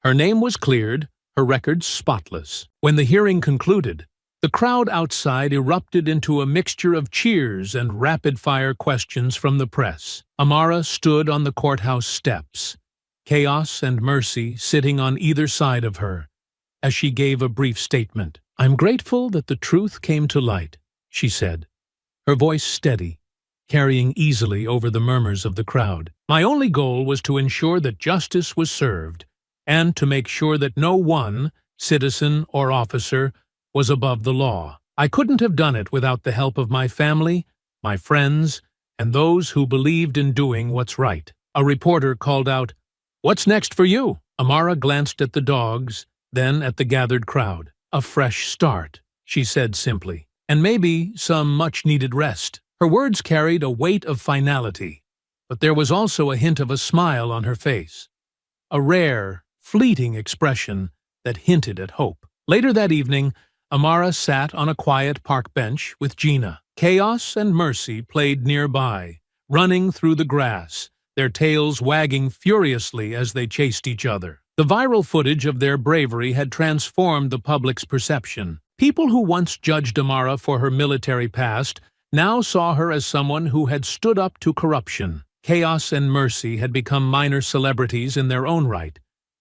Her name was cleared, her record spotless. When the hearing concluded, the crowd outside erupted into a mixture of cheers and rapid-fire questions from the press. Amara stood on the courthouse steps, Chaos and Mercy sitting on either side of her, as she gave a brief statement. "I'm grateful that the truth came to light," she said, her voice steady, carrying easily over the murmurs of the crowd. "My only goal was to ensure that justice was served, and to make sure that no one, citizen or officer, was above the law. I couldn't have done it without the help of my family, my friends, and those who believed in doing what's right." A reporter called out, "What's next for you?" Amara glanced at the dogs, then at the gathered crowd. "A fresh start," she said simply, "and maybe some much-needed rest." Her words carried a weight of finality, but there was also a hint of a smile on her face, a rare, fleeting expression that hinted at hope. Later that evening, Amara sat on a quiet park bench with Gina. Chaos and Mercy played nearby, running through the grass, their tails wagging furiously as they chased each other. The viral footage of their bravery had transformed the public's perception. People who once judged Amara for her military past now saw her as someone who had stood up to corruption. Chaos and Mercy had become minor celebrities in their own right,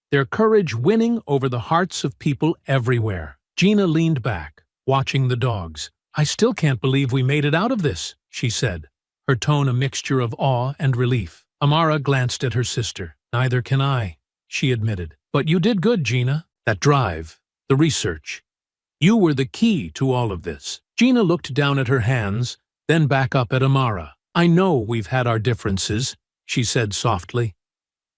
their courage winning over the hearts of people everywhere. Gina leaned back, watching the dogs. "I still can't believe we made it out of this," she said, her tone a mixture of awe and relief. Amara glanced at her sister. "Neither can I," she admitted. "But you did good, Gina. That drive, the research. You were the key to all of this." Gina looked down at her hands, then back up at Amara. "I know we've had our differences," she said softly,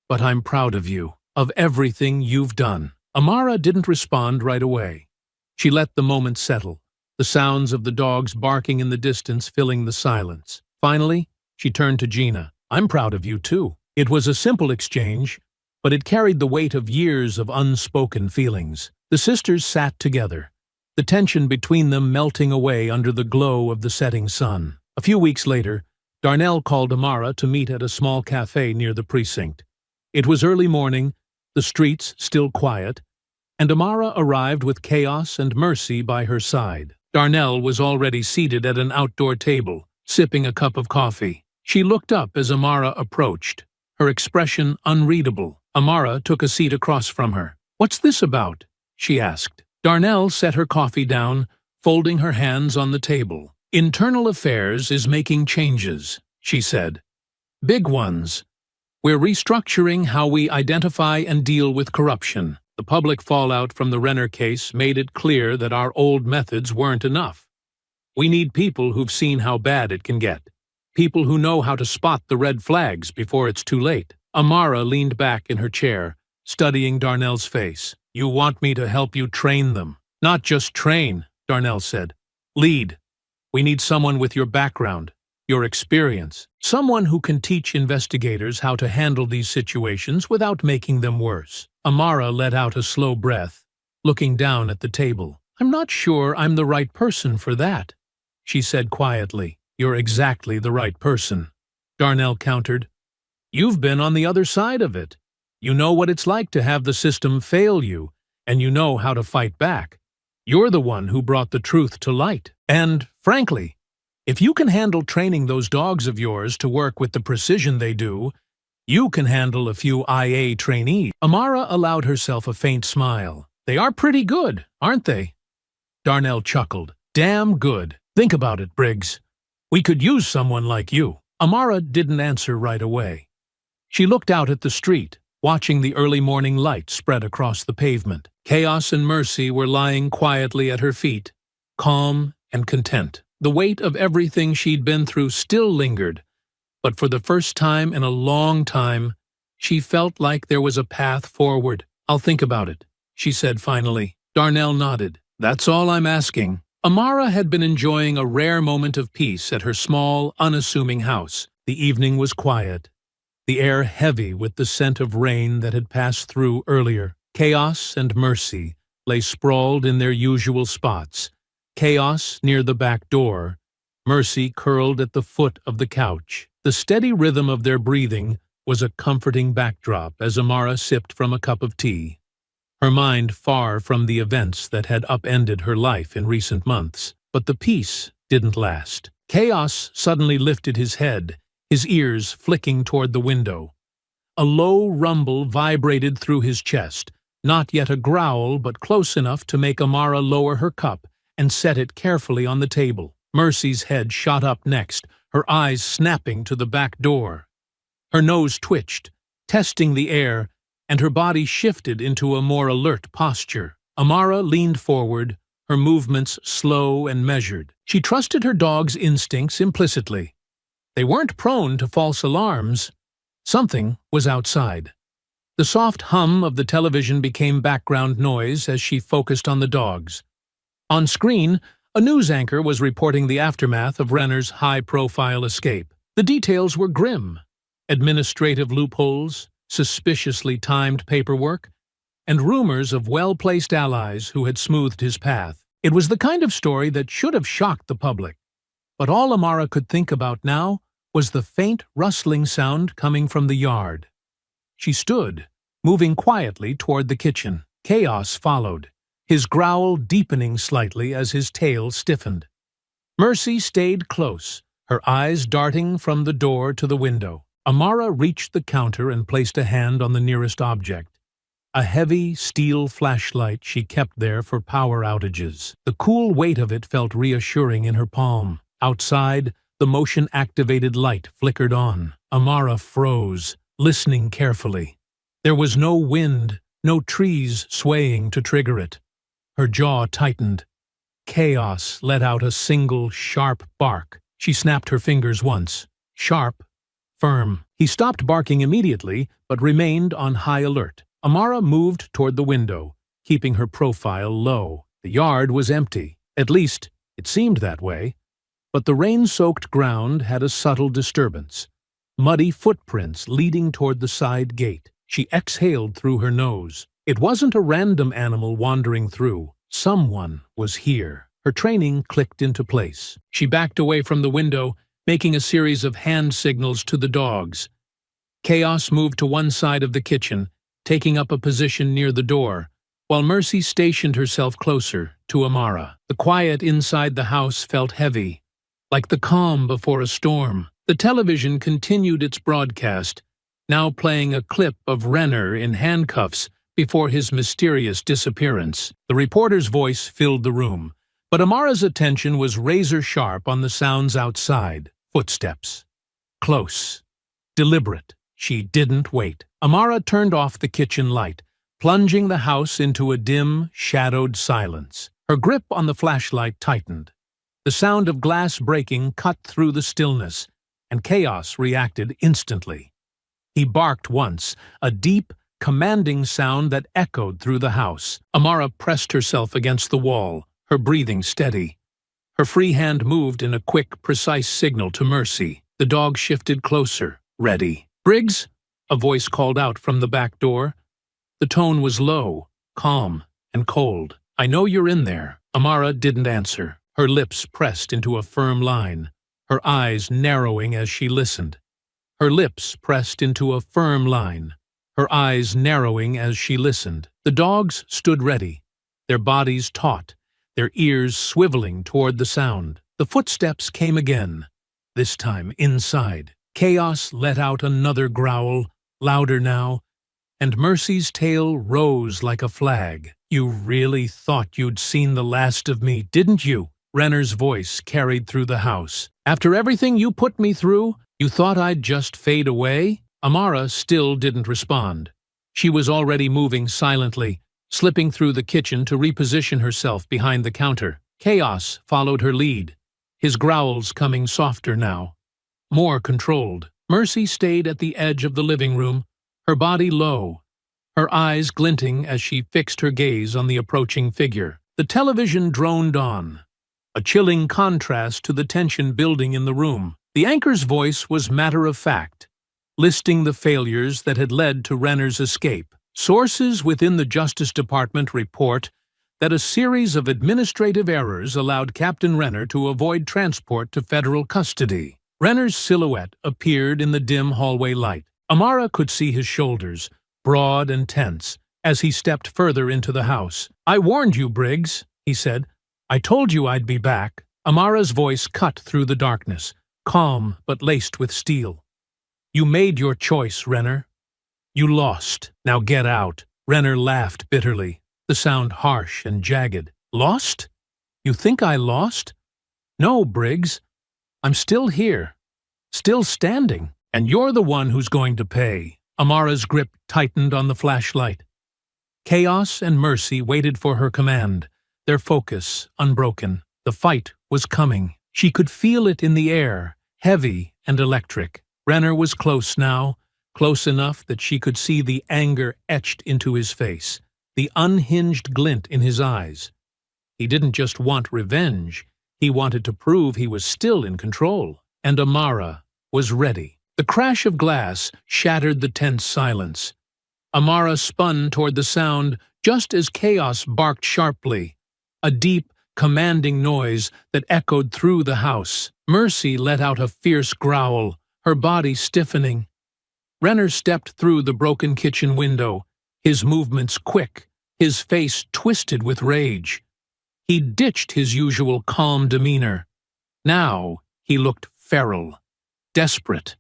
"but I'm proud of you, of everything you've done." Amara didn't respond right away. She let the moment settle, the sounds of the dogs barking in the distance filling the silence. Finally, she turned to Gina. "I'm proud of you, too." It was a simple exchange, but it carried the weight of years of unspoken feelings. The sisters sat together, the tension between them melting away under the glow of the setting sun. A few weeks later, Darnell called Amara to meet at a small cafe near the precinct. It was early morning, the streets still quiet, and Amara arrived with Chaos and Mercy by her side. Darnell was already seated at an outdoor table, sipping a cup of coffee. She looked up as Amara approached, her expression unreadable. Amara took a seat across from her. "What's this about?" she asked. Darnell set her coffee down, folding her hands on the table. "Internal Affairs is making changes," she said. "Big ones. We're restructuring how we identify and deal with corruption. The public fallout from the Renner case made it clear that our old methods weren't enough. We need people who've seen how bad it can get. People who know how to spot the red flags before it's too late." Amara leaned back in her chair, studying Darnell's face. "You want me to help you train them?" "Not just train," Darnell said. "Lead. We need someone with your background, your experience, someone who can teach investigators how to handle these situations without making them worse." Amara let out a slow breath, looking down at the table. "I'm not sure I'm the right person for that," she said quietly. "You're exactly the right person," Darnell countered. "You've been on the other side of it. You know what it's like to have the system fail you, and you know how to fight back. You're the one who brought the truth to light. And, frankly, if you can handle training those dogs of yours to work with the precision they do, you can handle a few IA trainees." Amara allowed herself a faint smile. "They are pretty good, aren't they?" Darnell chuckled. "Damn good. Think about it, Briggs. We could use someone like you." Amara didn't answer right away. She looked out at the street, watching the early morning light spread across the pavement. Chaos and Mercy were lying quietly at her feet, calm and content. The weight of everything she'd been through still lingered, but for the first time in a long time, she felt like there was a path forward. "I'll think about it," she said finally. Darnell nodded. "That's all I'm asking." Amara had been enjoying a rare moment of peace at her small, unassuming house. The evening was quiet, the air heavy with the scent of rain that had passed through earlier. Chaos and Mercy lay sprawled in their usual spots. Chaos near the back door, Mercy curled at the foot of the couch. The steady rhythm of their breathing was a comforting backdrop as Amara sipped from a cup of tea, her mind far from the events that had upended her life in recent months. But the peace didn't last. Chaos suddenly lifted his head, his ears flicking toward the window. A low rumble vibrated through his chest, not yet a growl but close enough to make Amara lower her cup and set it carefully on the table. Mercy's head shot up next, her eyes snapping to the back door. Her nose twitched, testing the air, and her body shifted into a more alert posture. Amara leaned forward, her movements slow and measured. She trusted her dog's instincts implicitly. They weren't prone to false alarms. Something was outside. The soft hum of the television became background noise as she focused on the dogs. On screen, a news anchor was reporting the aftermath of Renner's high-profile escape. The details were grim. Administrative loopholes, suspiciously timed paperwork, and rumors of well-placed allies who had smoothed his path. It was the kind of story that should have shocked the public. But all Amara could think about now was the faint rustling sound coming from the yard. She stood, moving quietly toward the kitchen. Chaos followed, his growl deepening slightly as his tail stiffened. Mercy stayed close, her eyes darting from the door to the window. Amara reached the counter and placed a hand on the nearest object. A heavy steel flashlight she kept there for power outages. The cool weight of it felt reassuring in her palm. Outside, the motion-activated light flickered on. Amara froze, listening carefully. There was no wind, no trees swaying to trigger it. Her jaw tightened. Chaos let out a single, sharp bark. She snapped her fingers once. Sharp, firm. He stopped barking immediately, but remained on high alert. Amara moved toward the window, keeping her profile low. The yard was empty. At least, it seemed that way. But the rain-soaked ground had a subtle disturbance. Muddy footprints leading toward the side gate. She exhaled through her nose. It wasn't a random animal wandering through. Someone was here. Her training clicked into place. She backed away from the window, making a series of hand signals to the dogs. Chaos moved to one side of the kitchen, taking up a position near the door, while Mercy stationed herself closer to Amara. The quiet inside the house felt heavy, like the calm before a storm. The television continued its broadcast, now playing a clip of Renner in handcuffs before his mysterious disappearance. The reporter's voice filled the room, But Amara's attention was razor-sharp on the sounds outside. Footsteps. Close. Deliberate. She didn't wait. Amara turned off the kitchen light, plunging the house into a dim, shadowed silence. Her grip on the flashlight tightened. The sound of glass breaking cut through the stillness, and Chaos reacted instantly. He barked once, a deep, commanding sound that echoed through the house. Amara pressed herself against the wall, her breathing steady. Her free hand moved in a quick, precise signal to Mercy. The dog shifted closer, ready. "Briggs?" a voice called out from the back door. The tone was low, calm, and cold. "I know you're in there." Amara didn't answer, her lips pressed into a firm line, her eyes narrowing as she listened. Her lips pressed into a firm line, her eyes narrowing as she listened. The dogs stood ready, their bodies taut, their ears swiveling toward the sound. The footsteps came again, this time inside. Chaos let out another growl, louder now, and Mercy's tail rose like a flag. "You really thought you'd seen the last of me, didn't you?" Renner's voice carried through the house. "After everything you put me through, you thought I'd just fade away?" Amara still didn't respond. She was already moving silently, slipping through the kitchen to reposition herself behind the counter. Chaos followed her lead, his growls coming softer now, more controlled. Mercy stayed at the edge of the living room, her body low, her eyes glinting as she fixed her gaze on the approaching figure. The television droned on, a chilling contrast to the tension building in the room. The anchor's voice was matter-of-fact, listing the failures that had led to Renner's escape. Sources within the Justice Department report that a series of administrative errors allowed Captain Renner to avoid transport to federal custody. Renner's silhouette appeared in the dim hallway light. Amara could see his shoulders, broad and tense, as he stepped further into the house. "I warned you, Briggs," he said. "I told you I'd be back." Amara's voice cut through the darkness, calm but laced with steel. "You made your choice, Renner. You lost. Now get out." Renner laughed bitterly, the sound harsh and jagged. "Lost? You think I lost? No, Briggs. I'm still here, still standing, and you're the one who's going to pay." Amara's grip tightened on the flashlight. Chaos and Mercy waited for her command, their focus unbroken. The fight was coming. She could feel it in the air, heavy and electric. Renner was close now, close enough that she could see the anger etched into his face, the unhinged glint in his eyes. He didn't just want revenge, he wanted to prove he was still in control. And Amara was ready. The crash of glass shattered the tense silence. Amara spun toward the sound just as Chaos barked sharply, a deep, commanding noise that echoed through the house. Mercy let out a fierce growl, her body stiffening. Renner stepped through the broken kitchen window, his movements quick, his face twisted with rage. He ditched his usual calm demeanor. Now he looked feral, desperate,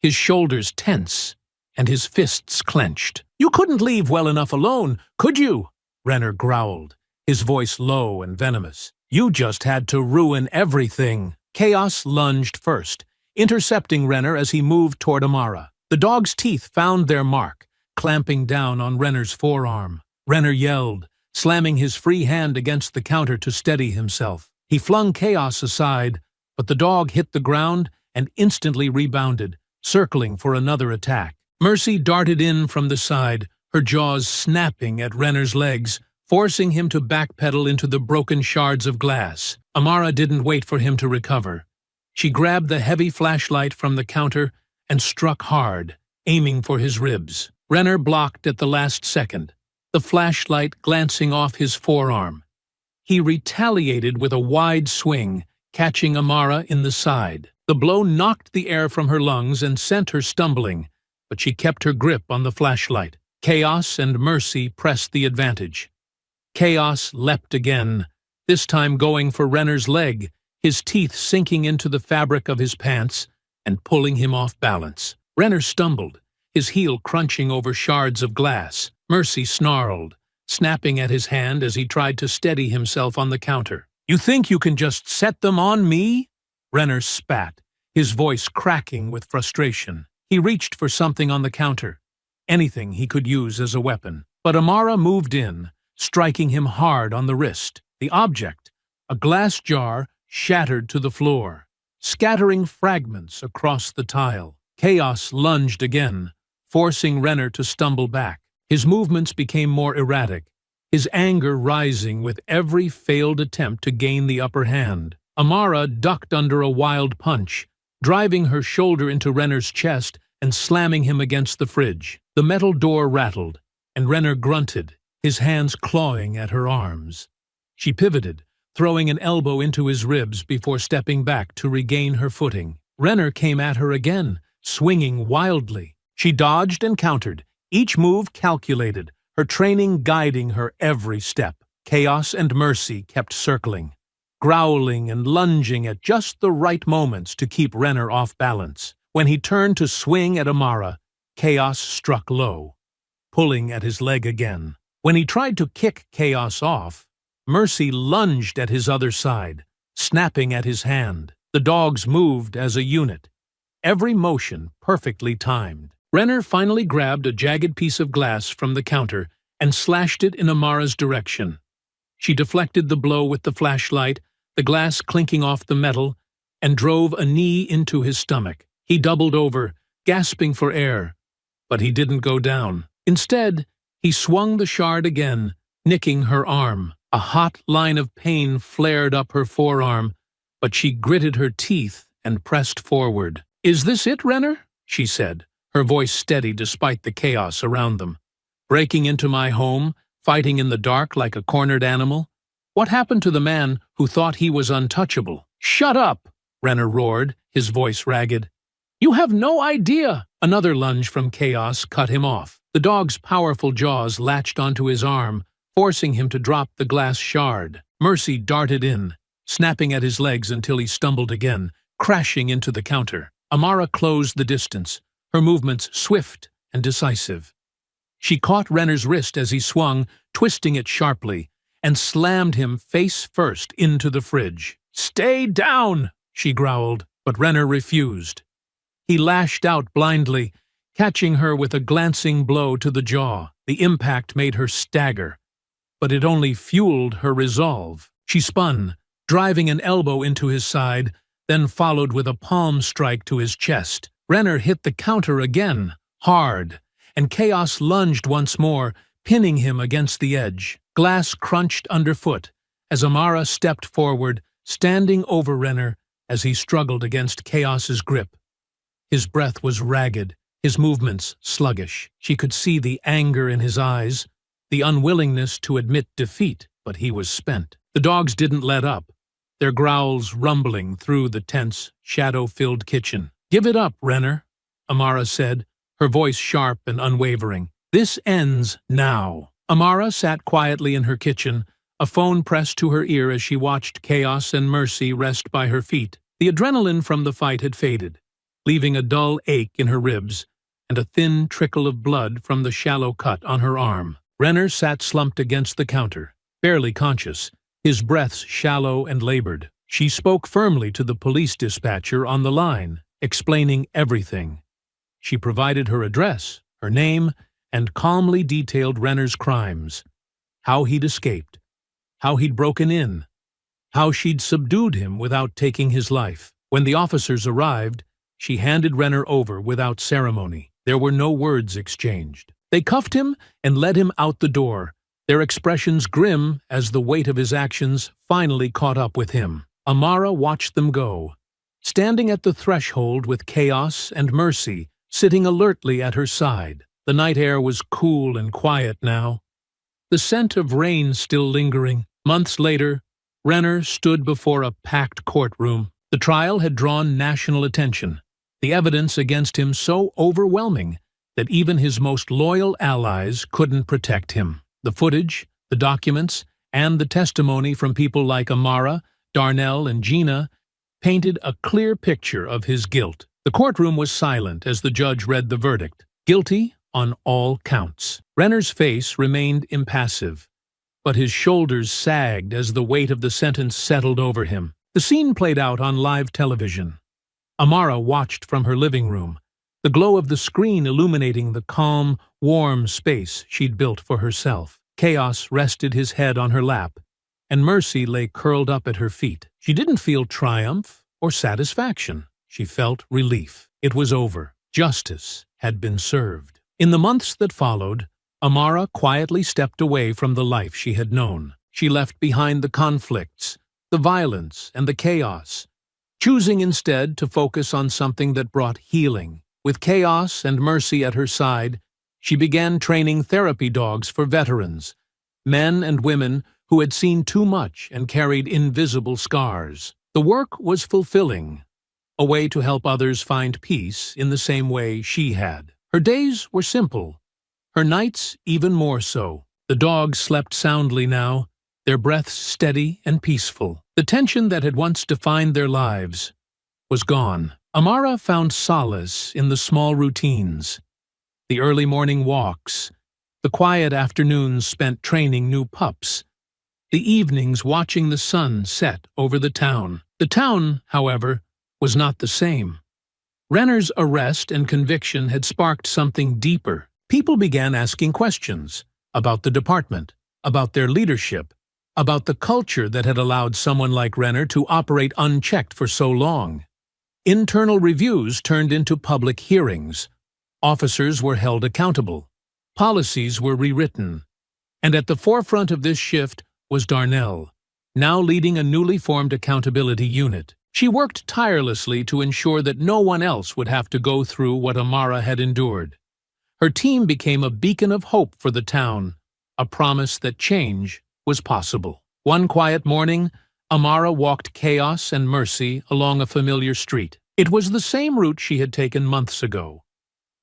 his shoulders tense, and his fists clenched. "You couldn't leave well enough alone, could you?" Renner growled, his voice low and venomous. "You just had to ruin everything." Chaos lunged first, intercepting Renner as he moved toward Amara. The dog's teeth found their mark, clamping down on Renner's forearm. Renner yelled, slamming his free hand against the counter to steady himself. He flung Chaos aside, but the dog hit the ground and instantly rebounded, circling for another attack. Mercy darted in from the side, her jaws snapping at Renner's legs, forcing him to backpedal into the broken shards of glass. Amara didn't wait for him to recover. She grabbed the heavy flashlight from the counter and struck hard, aiming for his ribs. Renner blocked at the last second, the flashlight glancing off his forearm. He retaliated with a wide swing, catching Amara in the side. The blow knocked the air from her lungs and sent her stumbling, but she kept her grip on the flashlight. Chaos and Mercy pressed the advantage. Chaos leapt again, this time going for Renner's leg, his teeth sinking into the fabric of his pants and pulling him off balance. Renner stumbled, his heel crunching over shards of glass. Mercy snarled, snapping at his hand as he tried to steady himself on the counter. You think you can just set them on me? Renner spat, his voice cracking with frustration. He reached for something on the counter, anything he could use as a weapon. But Amara moved in, striking him hard on the wrist. The object, a glass jar, shattered to the floor, scattering fragments across the tile. Chaos lunged again, forcing Renner to stumble back. His movements became more erratic, his anger rising with every failed attempt to gain the upper hand. Amara ducked under a wild punch, driving her shoulder into Renner's chest and slamming him against the fridge. The metal door rattled, and Renner grunted, his hands clawing at her arms. She pivoted, throwing an elbow into his ribs before stepping back to regain her footing. Renner came at her again, swinging wildly. She dodged and countered, each move calculated, her training guiding her every step. Chaos and Mercy kept circling, growling and lunging at just the right moments to keep Renner off balance. When he turned to swing at Amara, Chaos struck low, pulling at his leg again. When he tried to kick Chaos off, Mercy lunged at his other side, snapping at his hand. The dogs moved as a unit, every motion perfectly timed. Renner finally grabbed a jagged piece of glass from the counter and slashed it in Amara's direction. She deflected the blow with the flashlight, the glass clinking off the metal, and drove a knee into his stomach. He doubled over, gasping for air, but he didn't go down. Instead, he swung the shard again, nicking her arm. A hot line of pain flared up her forearm, but she gritted her teeth and pressed forward. "Is this it, Renner?" she said, her voice steady despite the chaos around them. "Breaking into my home, fighting in the dark like a cornered animal? What happened to the man who thought he was untouchable?" "Shut up!" Renner roared, his voice ragged. "You have no idea!" Another lunge from Chaos cut him off. The dog's powerful jaws latched onto his arm, forcing him to drop the glass shard. Mercy darted in, snapping at his legs until he stumbled again, crashing into the counter. Amara closed the distance, her movements swift and decisive. She caught Renner's wrist as he swung, twisting it sharply, and slammed him face first into the fridge. "Stay down!" she growled, but Renner refused. He lashed out blindly, catching her with a glancing blow to the jaw. The impact made her stagger, but it only fueled her resolve. She spun, driving an elbow into his side, then followed with a palm strike to his chest. Renner hit the counter again, hard, and Chaos lunged once more, pinning him against the edge. Glass crunched underfoot as Amara stepped forward, standing over Renner as he struggled against Chaos's grip. His breath was ragged, his movements sluggish. She could see the anger in his eyes, the unwillingness to admit defeat, but he was spent. The dogs didn't let up, their growls rumbling through the tense, shadow-filled kitchen. "Give it up, Renner," Amara said, her voice sharp and unwavering. "This ends now." Amara sat quietly in her kitchen, a phone pressed to her ear as she watched Chaos and Mercy rest by her feet. The adrenaline from the fight had faded, leaving a dull ache in her ribs and a thin trickle of blood from the shallow cut on her arm. Renner sat slumped against the counter, barely conscious, his breaths shallow and labored. She spoke firmly to the police dispatcher on the line, explaining everything. She provided her address, her name, and calmly detailed Renner's crimes, how he'd escaped, how he'd broken in, how she'd subdued him without taking his life. When the officers arrived, she handed Renner over without ceremony. There were no words exchanged. They cuffed him and led him out the door, their expressions grim as the weight of his actions finally caught up with him. Amara watched them go, standing at the threshold with Chaos and Mercy sitting alertly at her side. The night air was cool and quiet now, the scent of rain still lingering. Months later, Renner stood before a packed courtroom. The trial had drawn national attention, the evidence against him so overwhelming that even his most loyal allies couldn't protect him. The footage, the documents, and the testimony from people like Amara, Darnell, and Gina painted a clear picture of his guilt. The courtroom was silent as the judge read the verdict. Guilty on all counts. Renner's face remained impassive, but his shoulders sagged as the weight of the sentence settled over him. The scene played out on live television. Amara watched from her living room, the glow of the screen illuminating the calm, warm space she'd built for herself. Chaos rested his head on her lap, and Mercy lay curled up at her feet. She didn't feel triumph or satisfaction. She felt relief. It was over. Justice had been served. In the months that followed, Amara quietly stepped away from the life she had known. She left behind the conflicts, the violence, and the chaos, choosing instead to focus on something that brought healing. With Chaos and Mercy at her side, she began training therapy dogs for veterans, men and women who had seen too much and carried invisible scars. The work was fulfilling, a way to help others find peace in the same way she had. Her days were simple, her nights even more so. The dogs slept soundly now, their breaths steady and peaceful. The tension that had once defined their lives was gone. Amara found solace in the small routines, the early morning walks, the quiet afternoons spent training new pups, the evenings watching the sun set over the town. The town, however, was not the same. Renner's arrest and conviction had sparked something deeper. People began asking questions about the department, about their leadership, about the culture that had allowed someone like Renner to operate unchecked for so long. Internal reviews turned into public hearings. Officers were held accountable. Policies were rewritten. And at the forefront of this shift was Darnell, now leading a newly formed accountability unit. She worked tirelessly to ensure that no one else would have to go through what Amara had endured. Her team became a beacon of hope for the town, a promise that change was possible. One quiet morning, Amara walked Chaos and Mercy along a familiar street. It was the same route she had taken months ago,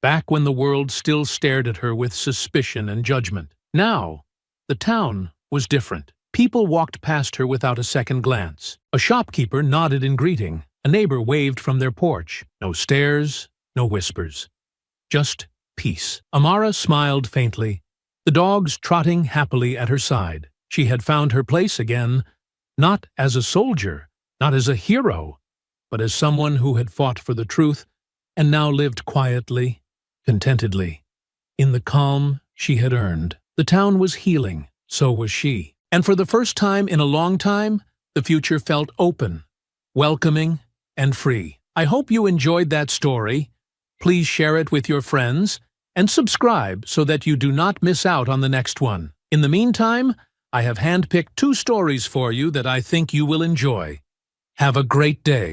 back when the world still stared at her with suspicion and judgment. Now, the town was different. People walked past her without a second glance. A shopkeeper nodded in greeting. A neighbor waved from their porch. No stares, no whispers. Just peace. Amara smiled faintly, the dogs trotting happily at her side. She had found her place again, not as a soldier, not as a hero, but as someone who had fought for the truth and now lived quietly, contentedly, in the calm she had earned. The town was healing, so was she. And for the first time in a long time, the future felt open, welcoming, and free. I hope you enjoyed that story. Please share it with your friends and subscribe so that you do not miss out on the next one. In the meantime, I have handpicked 2 stories for you that I think you will enjoy. Have a great day.